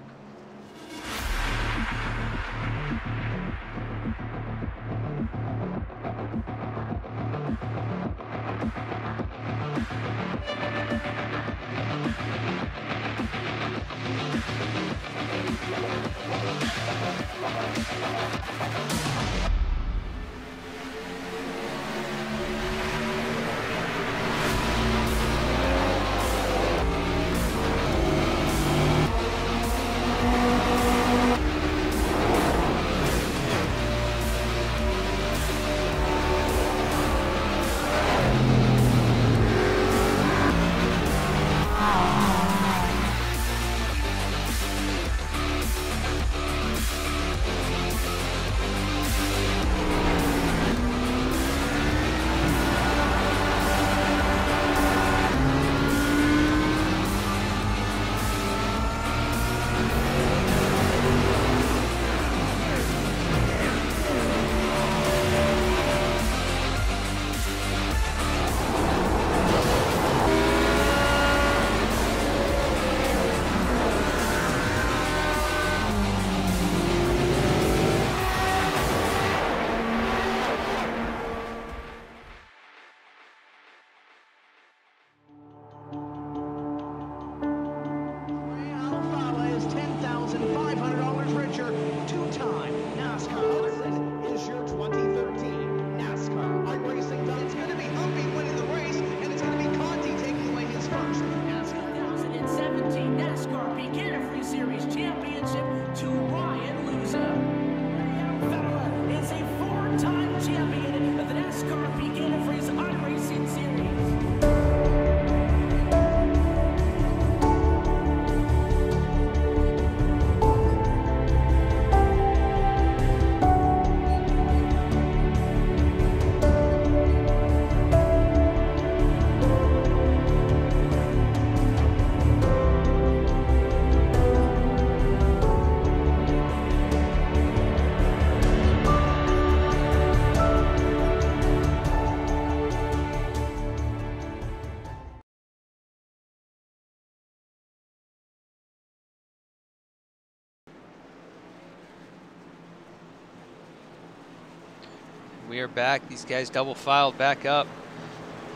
We are back. These guys double filed back up.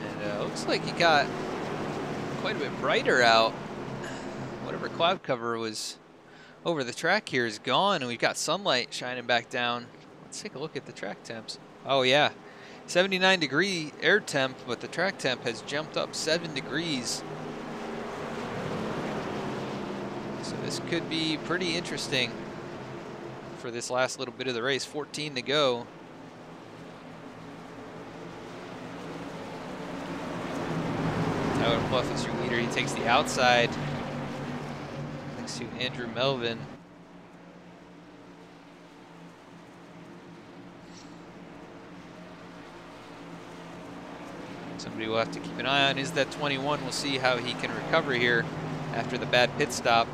And looks like it got quite a bit brighter out. Whatever cloud cover was over the track here is gone, and we've got sunlight shining back down. Let's take a look at the track temps. Oh yeah, 79-degree air temp, but the track temp has jumped up 7 degrees. So this could be pretty interesting for this last little bit of the race. 14 to go. Tyler Pluff is your leader. He takes the outside next to Andrew Melvin. Somebody we'll have to keep an eye on is that 21. We'll see how he can recover here after the bad pit stop.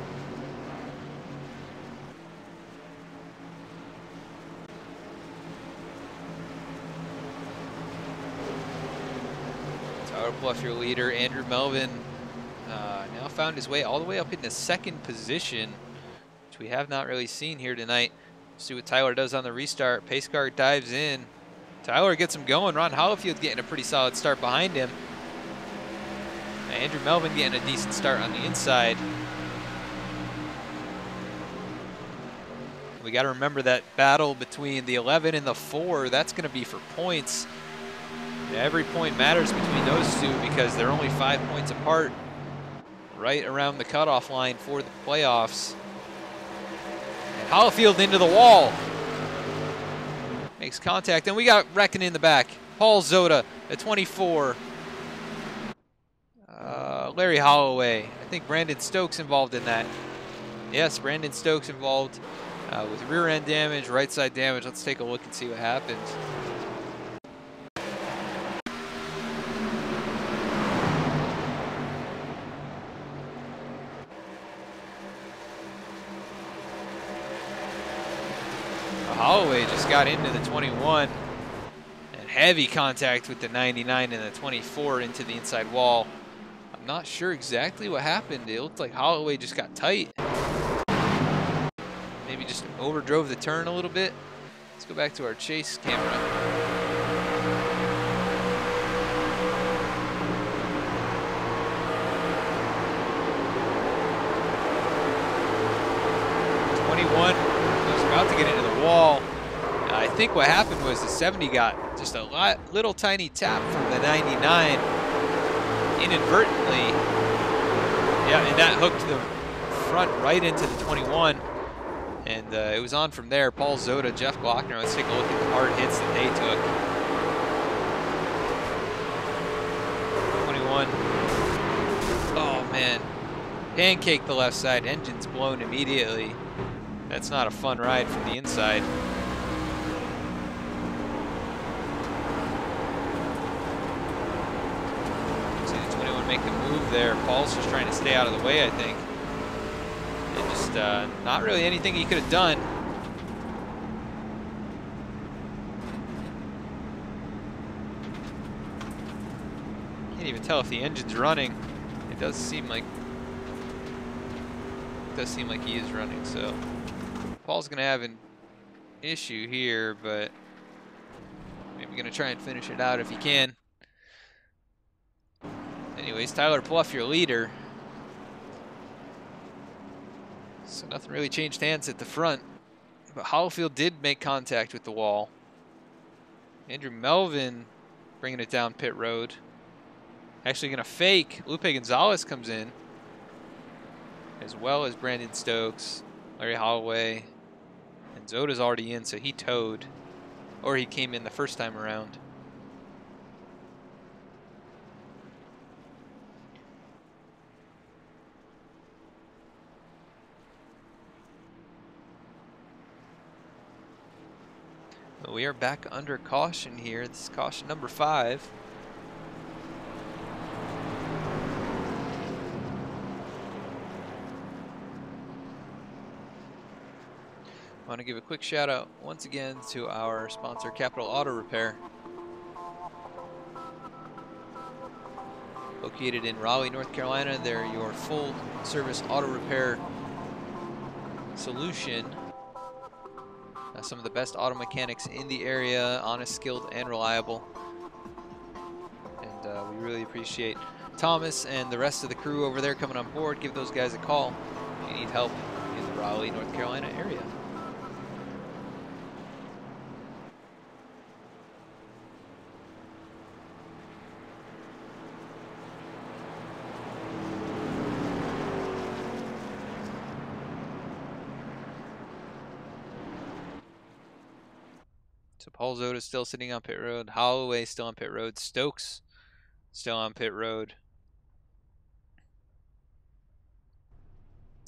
Tyler Pluff, your leader. Andrew Melvin now found his way all the way up into second position, which we have not really seen here tonight. See what Tyler does on the restart. Pace car dives in. Tyler gets him going. Ron Hollowfield's getting a pretty solid start behind him. Andrew Melvin getting a decent start on the inside. We got to remember that battle between the 11 and the 4, that's going to be for points. Every point matters between those two because they're only 5 points apart, right around the cutoff line for the playoffs. And Hollowfield into the wall. Makes contact, and we got wrecking in the back. Paul Zoda at 24. Larry Holloway. I think Brandon Stokes involved in that. Yes, Brandon Stokes involved with rear end damage, right side damage. Let's take a look and see what happens. Holloway just got into the 21 and heavy contact with the 99 and the 24 into the inside wall. I'm not sure exactly what happened. It looked like Holloway just got tight. Maybe just overdrove the turn a little bit. Let's go back to our chase camera. Was about to get into the wall. I think what happened was the 70 got just a little tiny tap from the 99 inadvertently. Yeah, and that hooked the front right into the 21. And it was on from there. Paul Zota, Jeff Glockner, let's take a look at the hard hits that they took. 21. Oh, man. Pancake the left side. Engine's blown immediately. That's not a fun ride from the inside. See the 21 make the move there. Paul's just trying to stay out of the way, I think. And just not really anything he could have done. Can't even tell if the engine's running. It does seem like he is running, so Paul's gonna have an issue here, but maybe gonna try and finish it out if he can. Anyways, Tyler Pluff, your leader. So nothing really changed hands at the front, but Hollofield did make contact with the wall. Andrew Melvin bringing it down pit road. Actually gonna fake. Lupe Gonzalez comes in, as well as Brandon Stokes, Larry Holloway, and Zoda's already in, so he towed, or he came in the first time around. But we are back under caution here. This is caution number 5. I want to give a quick shout out once again to our sponsor, Capital Auto Repair. Located in Raleigh, North Carolina, they're your full service auto repair solution. Some of the best auto mechanics in the area, honest, skilled, and reliable. And we really appreciate Thomas and the rest of the crew over there coming on board. Give those guys a call if you need help in the Raleigh, North Carolina area. So Paul Zota still sitting on pit road. Holloway still on pit road. Stokes still on pit road.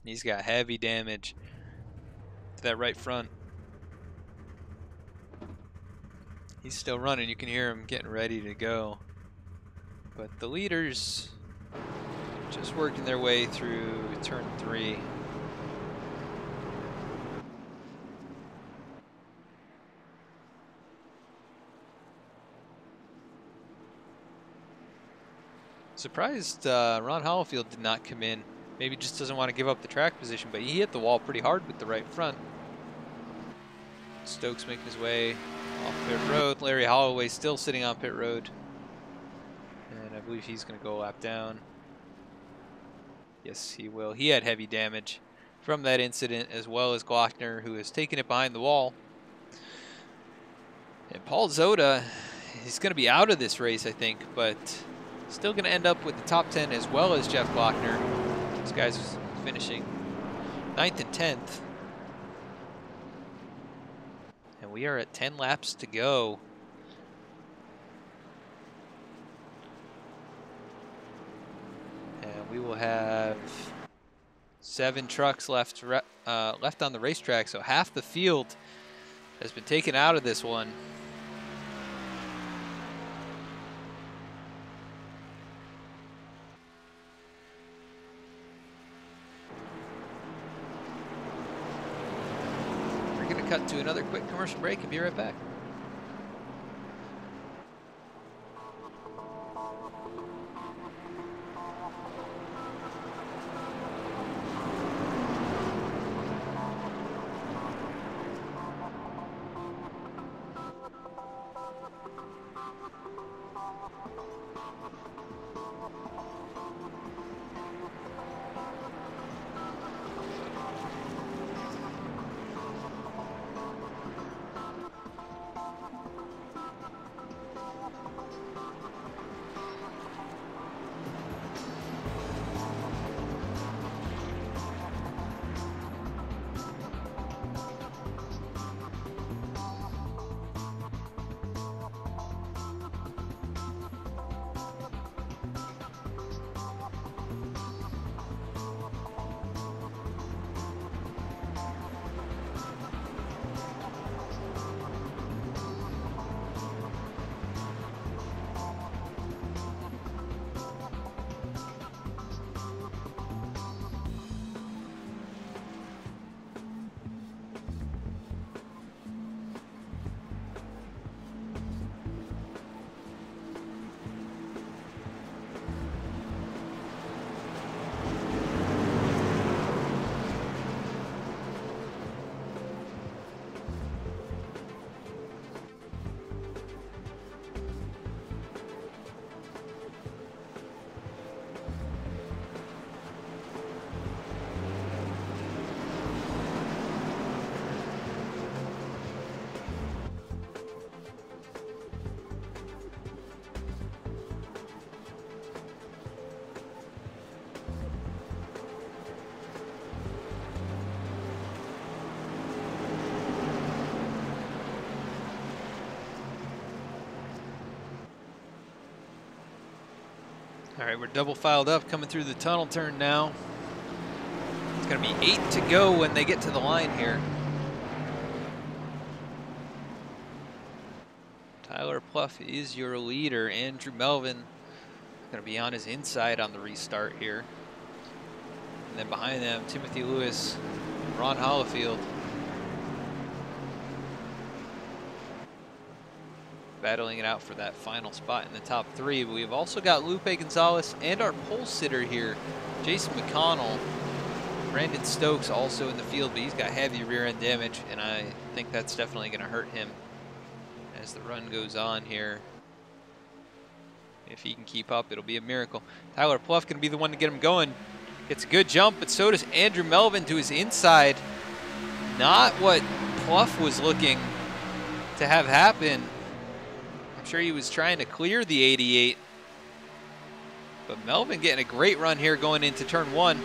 He's got heavy damage to that right front. He's still running. You can hear him getting ready to go. But the leaders just working their way through turn 3. Surprised Ron Hollifield did not come in. Maybe just doesn't want to give up the track position, but he hit the wall pretty hard with the right front. Stokes making his way off pit road. Larry Holloway still sitting on pit road. And I believe he's going to go a lap down. Yes, he will. He had heavy damage from that incident, as well as Glockner, who has taken it behind the wall. And Paul Zota, he's going to be out of this race, I think, but still going to end up with the top 10 as well as Jeff Glockner. This guy's finishing 9th and 10th. And we are at 10 laps to go. And we will have 7 trucks left on the racetrack, so half the field has been taken out of this one. going to cut to another quick commercial break and be right back. All right, we're double filed up coming through the tunnel turn now. It's going to be 8 to go when they get to the line here. Tyler Pluff is your leader. Andrew Melvin is going to be on his inside on the restart here. And then behind them, Timothy Lewis and Ron Hollifield. Battling it out for that final spot in the top 3. But we've also got Lupe Gonzalez and our pole sitter here, Jason McConnell. Brandon Stokes also in the field, but he's got heavy rear end damage, and I think that's definitely going to hurt him as the run goes on here. If he can keep up, it'll be a miracle. Tyler Pluff going to be the one to get him going. Gets a good jump, but so does Andrew Melvin to his inside. Not what Pluff was looking to have happen. I'm sure he was trying to clear the 88. But Melvin getting a great run here going into turn 1.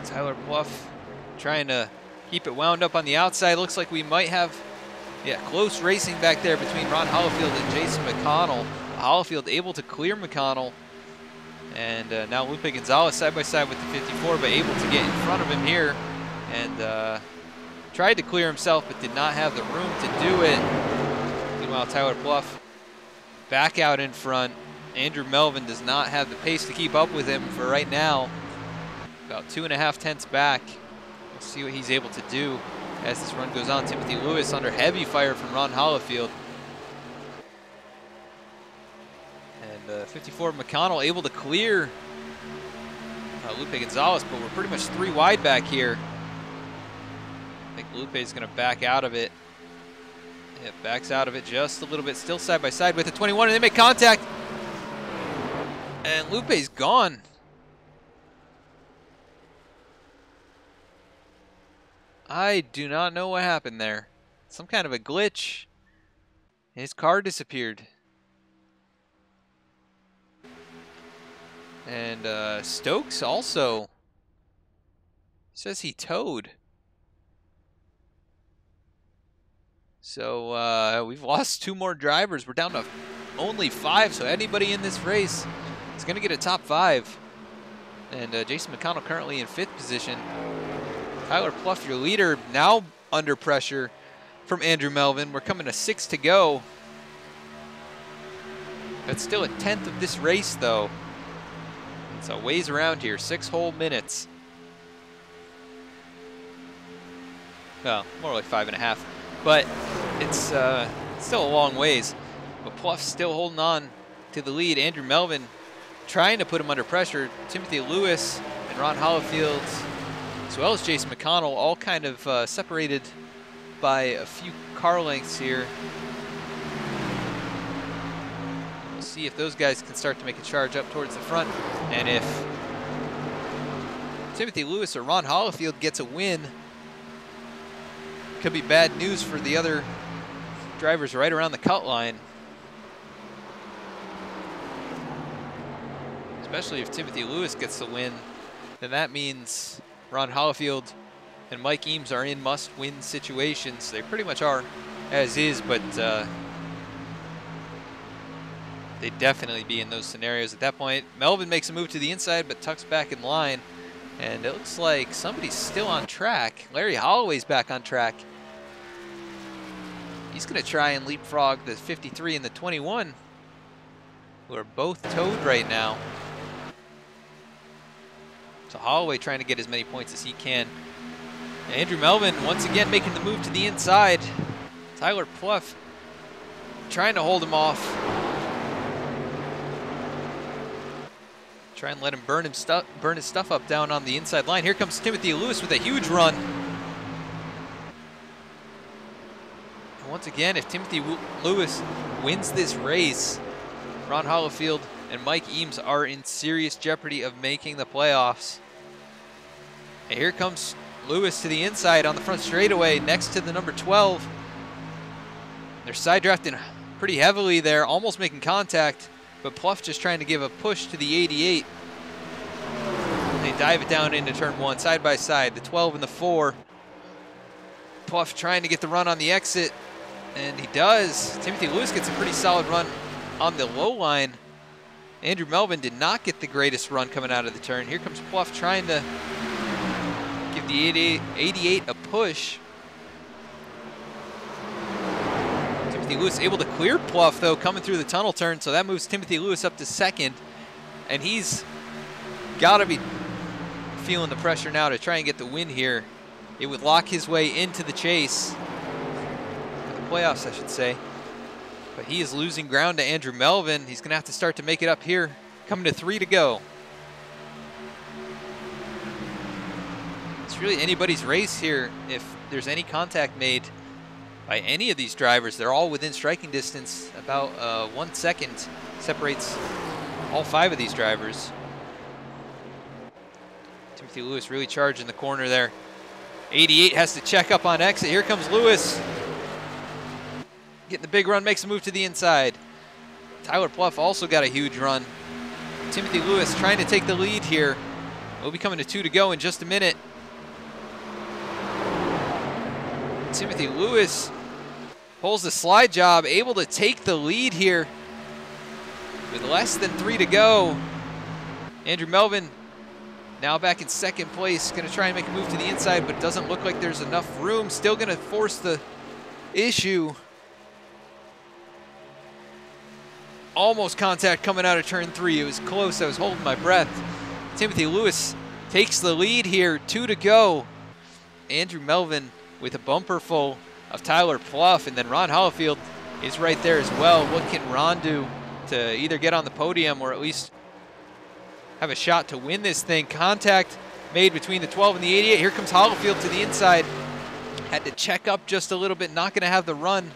Tyler Pluff trying to keep it wound up on the outside. Looks like we might have, close racing back there between Ron Hollifield and Jason McConnell. Hollifield able to clear McConnell. And now Lupe Gonzalez side by side with the 54, but able to get in front of him here. And tried to clear himself, but did not have the room to do it. Meanwhile, Tyler Pluff back out in front. Andrew Melvin does not have the pace to keep up with him for right now. About 2.5 tenths back. We'll see what he's able to do as this run goes on. Timothy Lewis under heavy fire from Ron Hollifield. And 54 McConnell able to clear Lupe Gonzalez, but we're pretty much 3 wide back here. I think Lupe is going to back out of it. Yeah, backs out of it just a little bit. Still side by side with the 21, and they make contact. And Lupe's gone. I do not know what happened there. Some kind of a glitch. His car disappeared. And Stokes also says he towed. So we've lost 2 more drivers. We're down to only 5, so anybody in this race is going to get a top 5. And Jason McConnell currently in 5th position. Tyler Pluff, your leader, now under pressure from Andrew Melvin. We're coming to 6 to go. That's still a 10th of this race, though. It's a ways around here, 6 whole minutes. Well, more like 5.5. But it's still a long ways. But Pluff's still holding on to the lead. Andrew Melvin trying to put him under pressure. Timothy Lewis and Ron Hollifield, as well as Jason McConnell, all kind of separated by a few car lengths here. We'll see if those guys can start to make a charge up towards the front. And if Timothy Lewis or Ron Hollifield gets a win, could be bad news for the other drivers right around the cut line. Especially if Timothy Lewis gets the win, then that means Ron Hollifield and Mike Eames are in must-win situations. They pretty much are as is, but they'd definitely be in those scenarios at that point. Melvin makes a move to the inside, but tucks back in line. And it looks like somebody's still on track. Larry Holloway's back on track. He's going to try and leapfrog the 53 and the 21, who are both towed right now. So Holloway trying to get as many points as he can. Andrew Melvin once again making the move to the inside. Tyler Pluff trying to hold him off. Try and let him burn his stuff up down on the inside line. Here comes Timothy Lewis with a huge run. And once again, if Timothy Lewis wins this race, Ron Hollifield and Mike Eames are in serious jeopardy of making the playoffs. And here comes Lewis to the inside on the front straightaway next to the number 12. They're side drafting pretty heavily there, almost making contact. But Pluff just trying to give a push to the 88. They dive it down into turn 1, side by side, the 12 and the 4. Pluff trying to get the run on the exit, and he does. Timothy Lewis gets a pretty solid run on the low line. Andrew Melvin did not get the greatest run coming out of the turn. Here comes Pluff trying to give the 88 a push. Timothy Lewis able to clear Pluff, though, coming through the tunnel turn, so that moves Timothy Lewis up to second. And he's got to be feeling the pressure now to try and get the win here. It would lock his way into the chase, the playoffs, I should say. But he is losing ground to Andrew Melvin. He's going to have to start to make it up here. Coming to 3 to go. It's really anybody's race here if there's any contact made by any of these drivers. They're all within striking distance. About 1 second separates all 5 of these drivers. Timothy Lewis really charging the corner there. 88 has to check up on exit. Here comes Lewis. Getting the big run, makes a move to the inside. Tyler Pluff also got a huge run. Timothy Lewis trying to take the lead here. We'll be coming to 2 to go in just a minute. Timothy Lewis pulls the slide job, able to take the lead here with less than 3 to go. Andrew Melvin now back in second place, going to try and make a move to the inside, but it doesn't look like there's enough room. Still going to force the issue. Almost contact coming out of turn 3. It was close. I was holding my breath. Timothy Lewis takes the lead here. 2 to go. Andrew Melvin with a bumper full of Tyler Pluff, and then Ron Hollifield is right there as well. What can Ron do to either get on the podium or at least have a shot to win this thing? Contact made between the 12 and the 88. Here comes Hollifield to the inside. Had to check up just a little bit. Not going to have the run.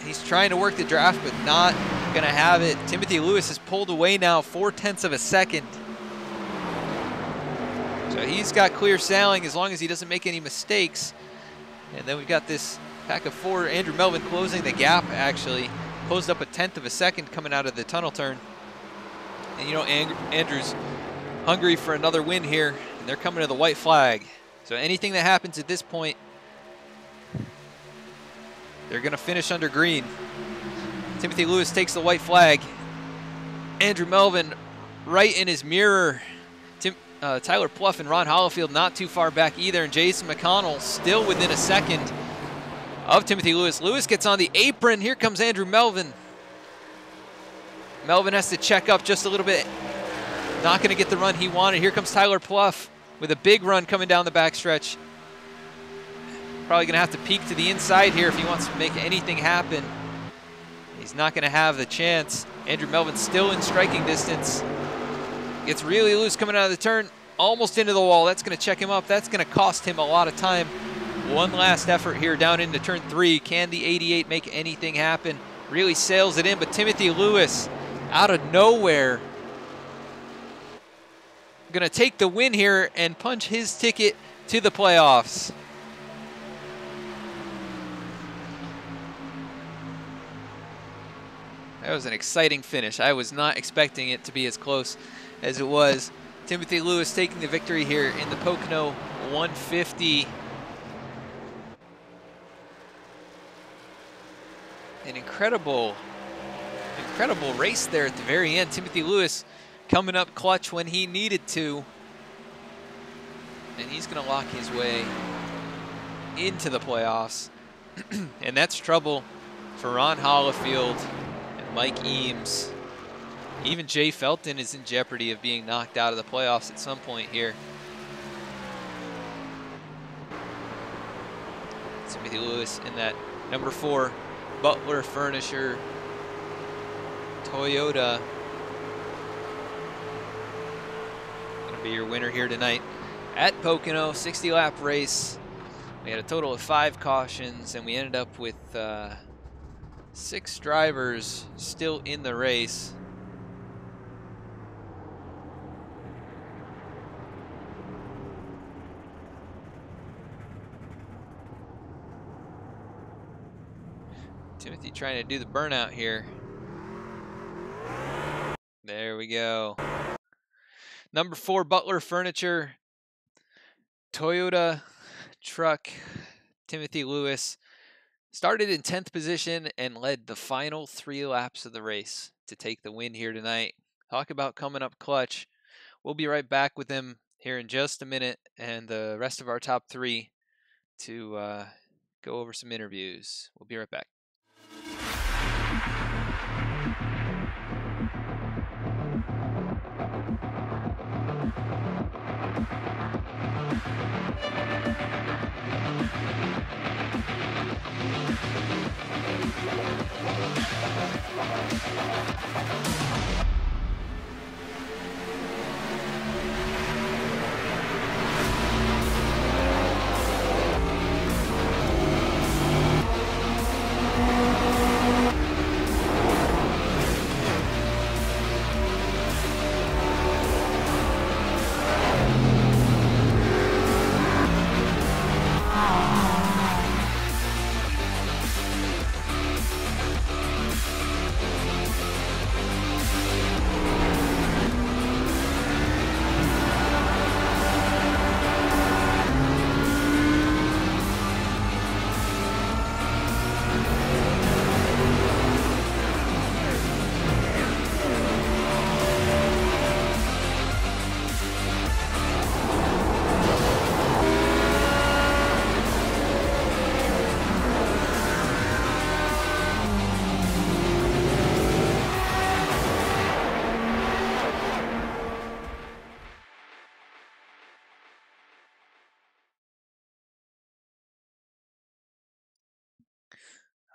He's trying to work the draft, but not going to have it. Timothy Lewis has pulled away now 0.4 of a second. So he's got clear sailing as long as he doesn't make any mistakes. And then we've got this pack of 4. Andrew Melvin closing the gap, actually. Closed up 1/10 of a second coming out of the tunnel turn. And you know, Andrew's hungry for another win here. And they're coming to the white flag. So anything that happens at this point, they're going to finish under green. Timothy Lewis takes the white flag. Andrew Melvin right in his mirror. Tyler Pluff and Ron Hollifield not too far back either. And Jason McConnell still within a second of Timothy Lewis. Lewis gets on the apron. Here comes Andrew Melvin. Melvin has to check up just a little bit. Not going to get the run he wanted. Here comes Tyler Pluff with a big run coming down the backstretch. Probably going to have to peek to the inside here if he wants to make anything happen. He's not going to have the chance. Andrew Melvin still in striking distance. Gets really loose coming out of the turn. Almost into the wall. That's going to check him up. That's going to cost him a lot of time. One last effort here down into turn 3. Can the 88 make anything happen? Really sails it in, but Timothy Lewis out of nowhere going to take the win here and punch his ticket to the playoffs. That was an exciting finish. I was not expecting it to be as close as it was. Timothy Lewis taking the victory here in the Pocono 150. An incredible race there at the very end. Timothy Lewis coming up clutch when he needed to. And he's going to lock his way into the playoffs. And that's trouble for Ron Hollifield and Mike Eames. Even Jay Felton is in jeopardy of being knocked out of the playoffs at some point here. Timothy Lewis in that number 4 Butler Furniture Toyota. Gonna be your winner here tonight at Pocono. 60-lap race. We had a total of 5 cautions, and we ended up with 6 drivers still in the race. Timothy trying to do the burnout here. There we go. Number 4 Butler Furniture Toyota truck. Timothy Lewis started in 10th position and led the final 3 laps of the race to take the win here tonight. Talk about coming up clutch. We'll be right back with him here in just a minute and the rest of our top 3 to go over some interviews. We'll be right back.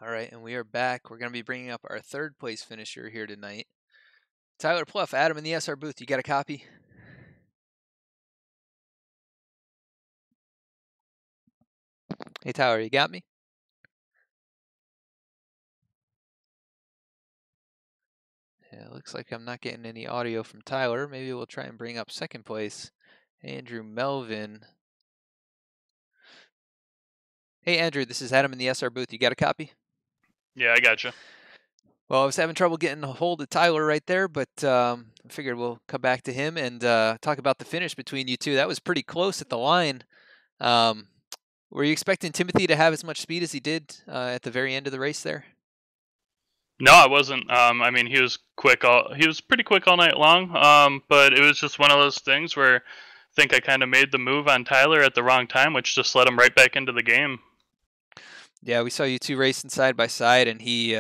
All right, and we are back. We're going to be bringing up our 3rd place finisher here tonight. Tyler Pluff, Adam in the SR booth. You got a copy? Hey, Tyler, you got me? Yeah, it looks like I'm not getting any audio from Tyler. Maybe we'll try and bring up 2nd place, Andrew Melvin. Hey, Andrew, this is Adam in the SR booth. You got a copy? Yeah, I gotcha. Well, I was having trouble getting a hold of Tyler right there, but I figured we'll come back to him and talk about the finish between you two. That was pretty close at the line. Were you expecting Timothy to have as much speed as he did at the very end of the race there? No, I wasn't. I mean, he was quick. He was pretty quick all night long. But it was just one of those things where I think I kind of made the move on Tyler at the wrong time, which just led him right back into the game. Yeah, we saw you two racing side by side, and he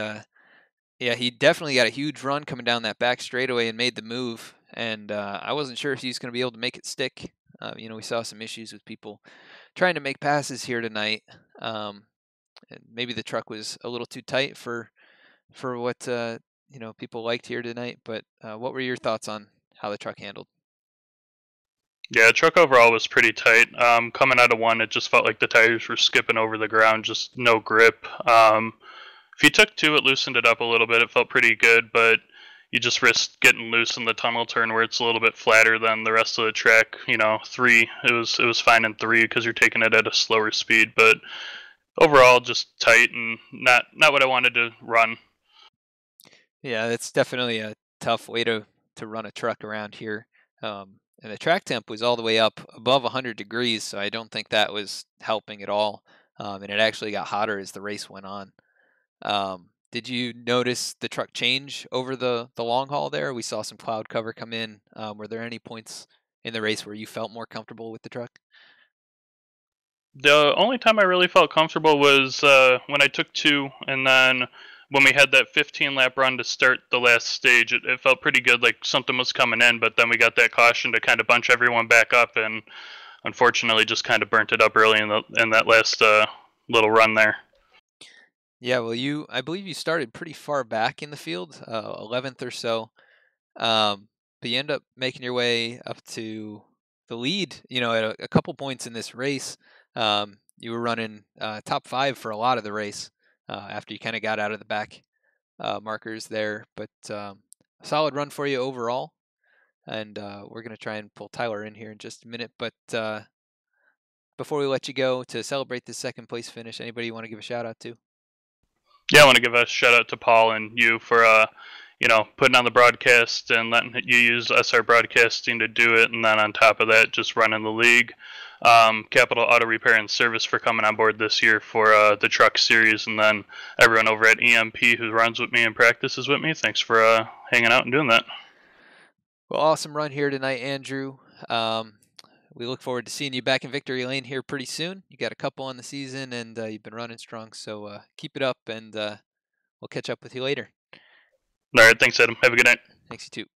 definitely got a huge run coming down that back straightaway and made the move. And I wasn't sure if he was going to be able to make it stick We saw some issues with people trying to make passes here tonight. And maybe the truck was a little too tight for what people liked here tonight. But what were your thoughts on how the truck handled? Yeah, truck overall was pretty tight. Coming out of one, it just felt like the tires were skipping over the ground, just no grip. If you took two, it loosened it up a little bit. It felt pretty good, but you just risked getting loose in the tunnel turn where it's a little bit flatter than the rest of the track. Three, it was fine in three because you're taking it at a slower speed, but overall just tight and not what I wanted to run. Yeah, that's definitely a tough way to run a truck around here. And the track temp was all the way up above 100 degrees, so I don't think that was helping at all. And it actually got hotter as the race went on. Did you notice the truck change over the long haul there? We saw some cloud cover come in. Were there any points in the race where you felt more comfortable with the truck? The only time I really felt comfortable was when I took two, and then when we had that 15 lap run to start the last stage, it felt pretty good, like something was coming in. But then we got that caution to kind of bunch everyone back up, and unfortunately, just kind of burnt it up early in that last little run there. Yeah, well, I believe you started pretty far back in the field, 11th or so. But you end up making your way up to the lead, at a couple points in this race. You were running top 5 for a lot of the race after you kind of got out of the back markers there. But a solid run for you overall. And we're going to try and pull Tyler in here in just a minute. But before we let you go to celebrate this second place finish, anybody you want to give a shout out to? Yeah, I want to give a shout out to Paul and you for putting on the broadcast and letting you use SR Broadcasting to do it, and then on top of that, just running the league. Capital Auto Repair and Service for coming on board this year for the truck series, and then everyone over at EMP who runs with me and practices with me. Thanks for hanging out and doing that. Well, awesome run here tonight, Andrew. We look forward to seeing you back in victory lane here pretty soon. You got a couple on the season, and you've been running strong, so keep it up, and we'll catch up with you later. All right, thanks, Adam. Have a good night. Thanks, you too.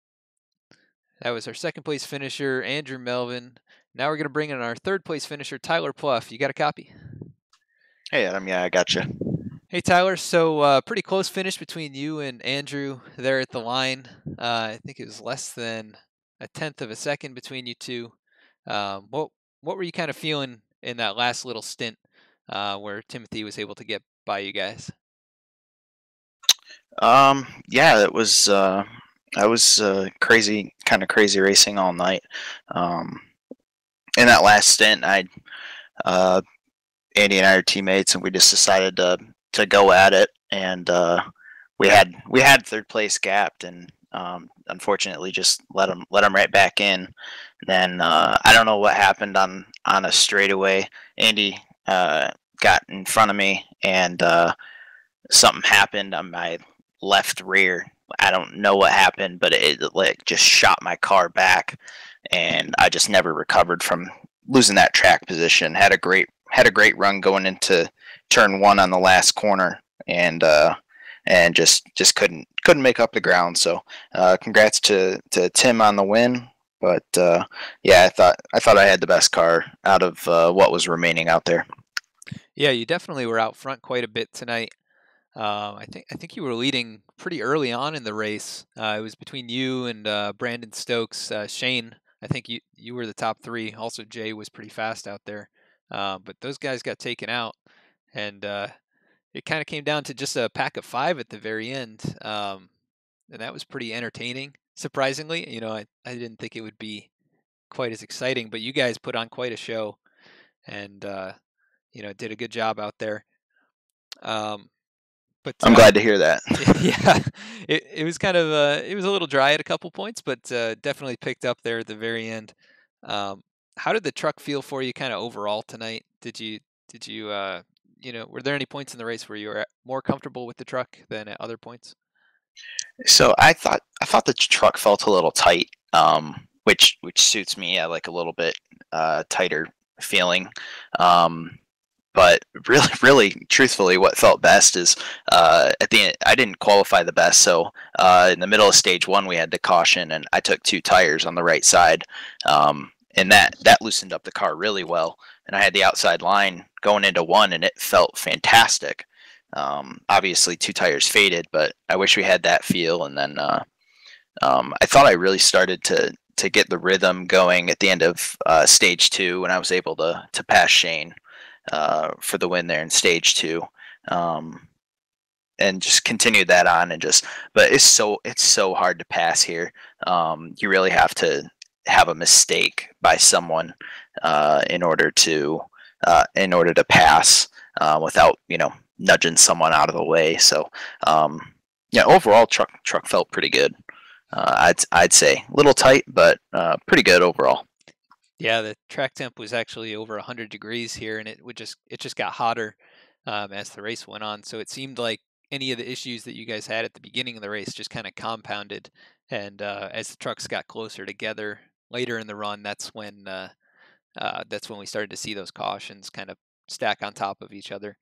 That was our second place finisher, Andrew Melvin. Now we're going to bring in our third place finisher, Tyler Pluff. You got a copy? Hey, Adam. Yeah, I got you. Hey, Tyler. So pretty close finish between you and Andrew there at the line. I think it was less than a tenth of a second between you two. What were you kind of feeling in that last little stint where Timothy was able to get by you guys? Yeah, it was. I was kind of crazy racing all night. In that last stint, Andy and I are teammates, and we just decided to go at it, and we had third place gapped, and unfortunately just let them right back in. Then I don't know what happened on a straightaway. Andy got in front of me, and something happened on my left rear. I don't know what happened, but it like just shot my car back, and I just never recovered from losing that track position. Had a great run going into turn 1 on the last corner, and just couldn't make up the ground. So congrats to Tim on the win. But yeah, I thought I had the best car out of what was remaining out there. Yeah, you definitely were out front quite a bit tonight. I think you were leading pretty early on in the race. It was between you and Brandon Stokes. Shane, I think you were the top 3. Also, Jay was pretty fast out there. But those guys got taken out, and it kind of came down to just a pack of 5 at the very end. And that was pretty entertaining, surprisingly. I didn't think it would be quite as exciting, but you guys put on quite a show, and did a good job out there. But I'm glad to hear that. Yeah, it was kind of it was a little dry at a couple points, but definitely picked up there at the very end. How did the truck feel for you, kind of overall tonight? Did you were there any points in the race where you were more comfortable with the truck than at other points? So I thought the truck felt a little tight, which suits me. I like a little bit tighter feeling. But really, truthfully, what felt best is at the end, I didn't qualify the best. So in the middle of stage 1, we had to caution, and I took 2 tires on the right side. and that loosened up the car really well. And I had the outside line going into one, and it felt fantastic. Obviously, 2 tires faded, but I wish we had that feel. And then I thought I really started to get the rhythm going at the end of stage 2 when I was able to pass Shane for the win there in stage 2. And just continued that on, and just, but it's so hard to pass here. You really have to have a mistake by someone in order to pass without nudging someone out of the way. So yeah, overall truck felt pretty good. I'd say a little tight, but pretty good overall. Yeah, the track temp was actually over 100 degrees here, and it just got hotter as the race went on. So it seemed like any of the issues that you guys had at the beginning of the race just kind of compounded. And as the trucks got closer together later in the run, that's when we started to see those cautions kind of stack on top of each other.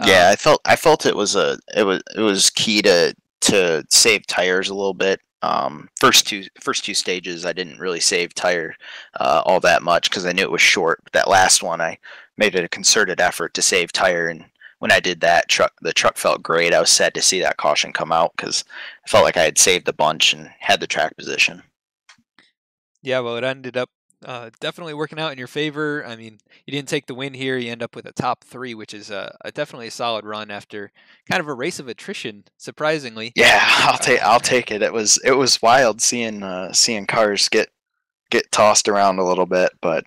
Yeah, I felt it was key to save tires a little bit. First two stages, I didn't really save tire all that much because I knew it was short. But that last one, I made it a concerted effort to save tire, and when I did that, the truck felt great. I was sad to see that caution come out because I felt like I had saved a bunch and had the track position. Yeah, well, it ended up definitely working out in your favor. I mean, you didn't take the win here. You end up with a top 3, which is definitely a solid run after kind of a race of attrition, surprisingly. Yeah, I'll take it. It was wild seeing cars get tossed around a little bit, but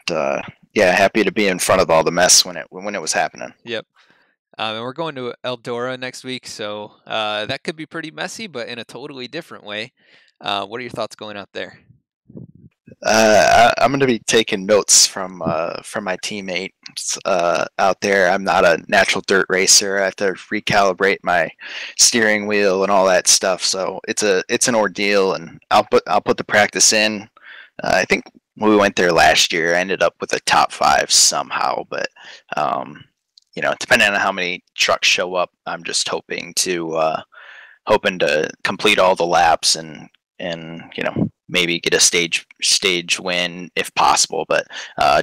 yeah, happy to be in front of all the mess when it was happening. Yep. And we're going to Eldora next week, so that could be pretty messy, but in a totally different way. What are your thoughts going out there? I'm going to be taking notes from my teammates out there. I'm not a natural dirt racer. I have to recalibrate my steering wheel and all that stuff. So it's an ordeal, and I'll put the practice in. I think when we went there last year, I ended up with a top 5 somehow. But depending on how many trucks show up, I'm just hoping to complete all the laps and maybe get a stage win if possible, but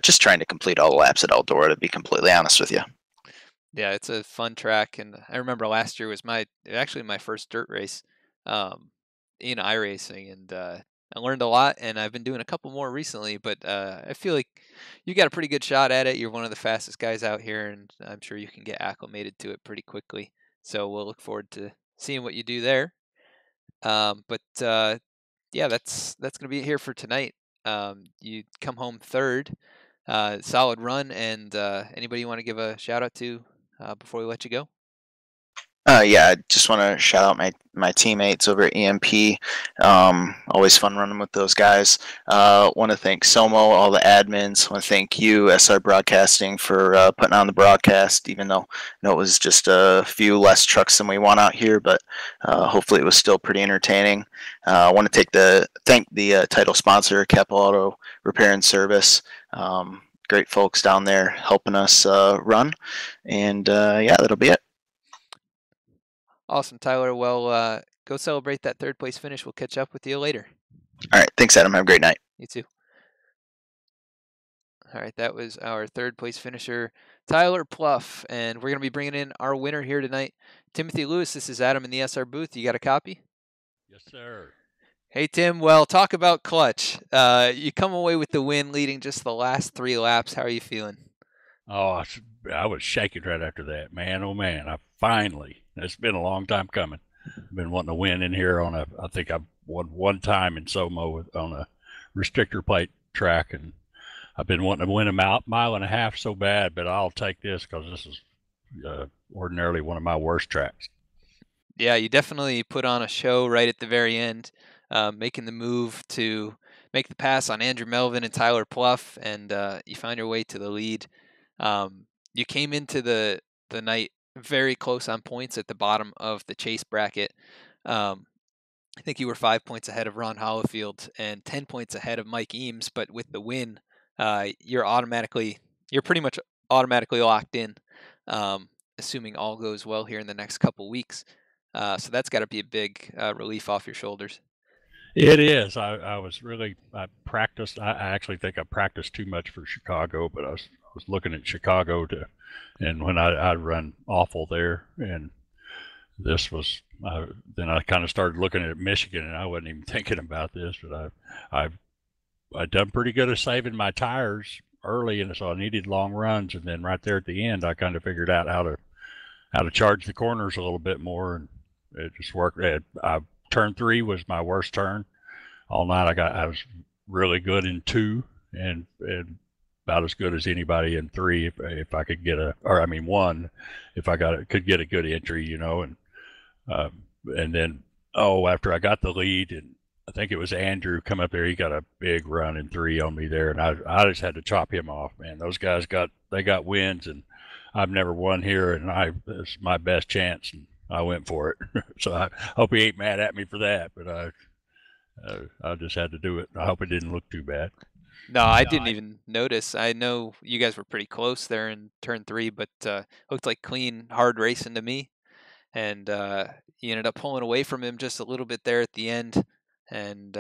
just trying to complete all the laps at Eldora, to be completely honest with you. Yeah, it's a fun track, and I remember last year was actually my first dirt race in iRacing, and I learned a lot, and I've been doing a couple more recently, but I feel like you got a pretty good shot at it. You're one of the fastest guys out here, and I'm sure you can get acclimated to it pretty quickly. So we'll look forward to seeing what you do there. But yeah, that's going to be it here for tonight. You come home third, solid run, and anybody you want to give a shout out to before we let you go? Yeah, I just want to shout out my teammates over at EMP. Always fun running with those guys. Want to thank SOMO, all the admins. Want to thank you, SR Broadcasting, for putting on the broadcast, even though it was just a few less trucks than we want out here, but hopefully it was still pretty entertaining. I want to thank the title sponsor, Capital Auto Repair and Service. Great folks down there helping us run. And yeah, that'll be it. Awesome, Tyler. Well, go celebrate that third place finish. We'll catch up with you later. All right. Thanks, Adam. Have a great night. You too. All right, that was our third place finisher, Tyler Pluff, and we're going to be bringing in our winner here tonight, Timothy Lewis. This is Adam in the SR booth. You got a copy? Yes, sir. Hey, Tim. Well, talk about clutch. You come away with the win, leading just the last 3 laps. How are you feeling? Oh, I was shaking right after that. Man, oh man, it's been a long time coming. I've been wanting to win in here I think I've won one time in SOMO on a restrictor plate track, and I've been wanting to win a mile and a half so bad, but I'll take this because this is ordinarily one of my worst tracks. Yeah, you definitely put on a show right at the very end, making the move to make the pass on Andrew Melvin and Tyler Pluff, and you found your way to the lead. You came into the night very close on points at the bottom of the chase bracket. I think you were 5 points ahead of Ron Hollifield and 10 points ahead of Mike Eames, but with the win, you're pretty much automatically locked in, assuming all goes well here in the next couple weeks. So that's got to be a big relief off your shoulders. It is. I was really I practiced. I actually think I practiced too much for Chicago, but I was looking at Chicago and when I run awful there, and this was then I kind of started looking at Michigan, and I wasn't even thinking about this, but I done pretty good at saving my tires early, and so I needed long runs, and then right there at the end, I kind of figured out how to charge the corners a little bit more, and it just worked. Turn 3 was my worst turn all night. I was really good in 2, and about as good as anybody in 3 if I could get 1 if I could get a good entry, uh, and then after I got the lead, and I think it was Andrew come up there, he got a big run in 3 on me there, and I just had to chop him off. Man, those guys got wins, and I've never won here, and it's my best chance, and I went for it. So I hope he ain't mad at me for that, but I just had to do it. I hope it didn't look too bad. No, I didn't even notice. I know you guys were pretty close there in turn 3, but looked like clean, hard racing to me. And you ended up pulling away from him just a little bit there at the end, and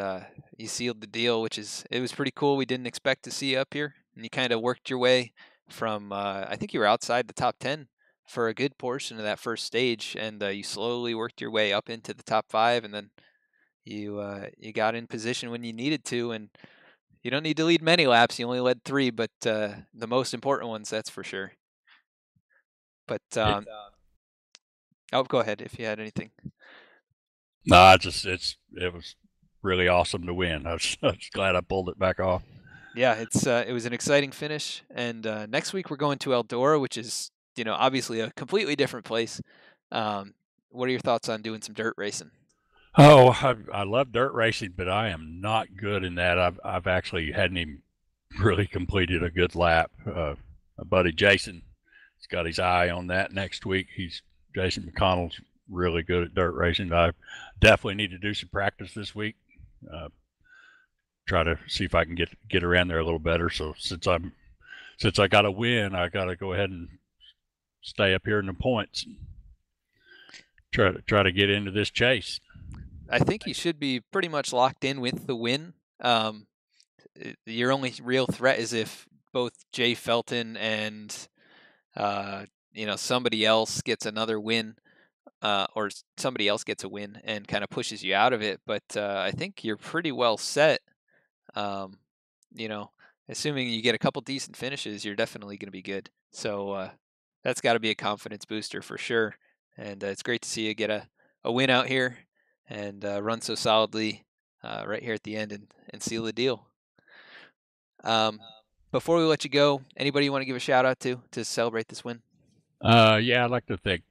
you sealed the deal, it was pretty cool. We didn't expect to see you up here, and you kind of worked your way from. I think you were outside the top 10 for a good portion of that first stage, and you slowly worked your way up into the top 5, and then you got in position when you needed to, and you don't need to lead many laps. You only led 3, but the most important ones, that's for sure. But go ahead if you had anything. No, it was really awesome to win. I was glad I pulled it back off. Yeah, it was an exciting finish, and next week we're going to Eldora, which is obviously a completely different place. What are your thoughts on doing some dirt racing? Oh, I love dirt racing, but I am not good in that. I've actually hadn't even really completed a good lap. My buddy Jason has got his eye on that next week. Jason McConnell's really good at dirt racing. I definitely need to do some practice this week. Try to see if I can get around there a little better. So since I got to win, I got to go ahead and stay up here in the points. Try to get into this chase. I think you should be pretty much locked in with the win. Your only real threat is if both Jay Felton and somebody else gets another win, or somebody else gets a win and kind of pushes you out of it. But I think you're pretty well set. Assuming you get a couple decent finishes, you're definitely going to be good. So that's got to be a confidence booster for sure. And it's great to see you get a win out here and run so solidly right here at the end and seal the deal. Before we let you go, anybody you want to give a shout out to celebrate this win? Yeah, I'd like to thank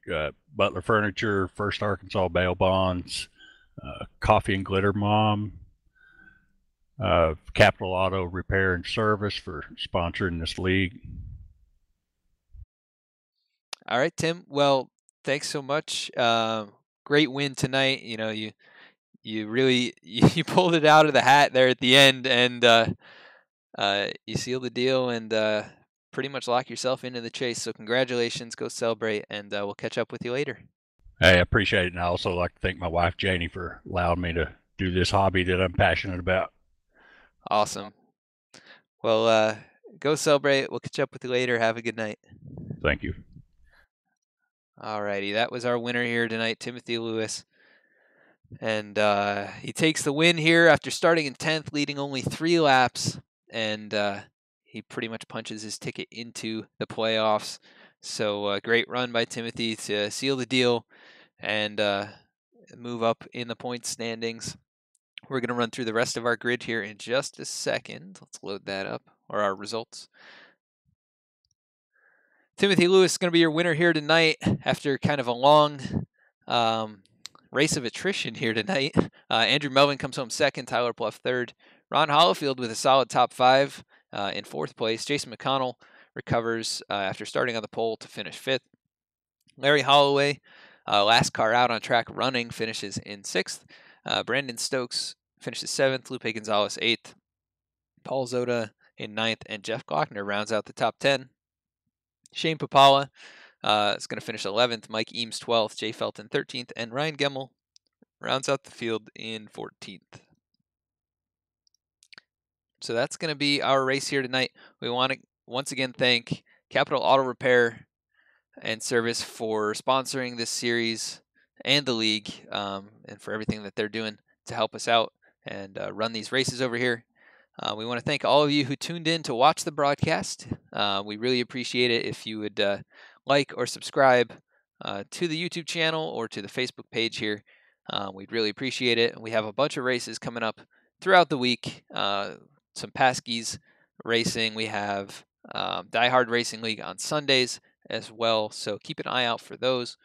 Butler Furniture, First Arkansas Bail Bonds, Coffee and Glitter Mom, Capital Auto Repair and Service for sponsoring this league. All right, Tim. Well, thanks so much. Great win tonight. You really you pulled it out of the hat there at the end, and you sealed the deal and pretty much lock yourself into the chase. So congratulations. Go celebrate, and we'll catch up with you later. Hey, I appreciate it, and I also like to thank my wife Janie for allowing me to do this hobby that I'm passionate about. Awesome. Well, go celebrate. We'll catch up with you later. Have a good night. Thank you. Alrighty, that was our winner here tonight, Timothy Lewis. And he takes the win here after starting in 10th, leading only 3 laps. And he pretty much punches his ticket into the playoffs. So great run by Timothy to seal the deal and move up in the points standings. We're going to run through the rest of our grid here in just a second. Let's load that up, or our results. Timothy Lewis is going to be your winner here tonight after kind of a long race of attrition here tonight. Andrew Melvin comes home second, Tyler Pluff third. Ron Hollifield with a solid top 5 in 4th place. Jason McConnell recovers after starting on the pole to finish 5th. Larry Holloway, last car out on track running, finishes in 6th. Brandon Stokes finishes 7th. Lupe Gonzalez 8th. Paul Zoda in 9th. And Jeff Glockner rounds out the top 10. Shane Papala is going to finish 11th. Mike Eames 12th. Jay Felton 13th. And Ryan Gemmel rounds out the field in 14th. So that's going to be our race here tonight. We want to once again thank Capital Auto Repair and Service for sponsoring this series and the league, and for everything that they're doing to help us out and run these races over here. We want to thank all of you who tuned in to watch the broadcast. We really appreciate it if you would like or subscribe to the YouTube channel or to the Facebook page here. We'd really appreciate it. We have a bunch of races coming up throughout the week. Some Paskies racing. We have Die Hard Racing League on Sundays as well, so keep an eye out for those.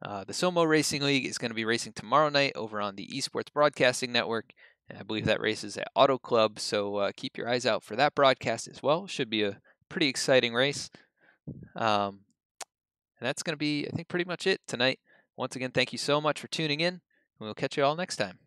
The SOMO Racing League is going to be racing tomorrow night over on the Esports Broadcasting Network. And I believe that race is at Auto Club, so keep your eyes out for that broadcast as well. Should be a pretty exciting race. And that's going to be, I think, pretty much it tonight. Once again, thank you so much for tuning in. We'll catch you all next time.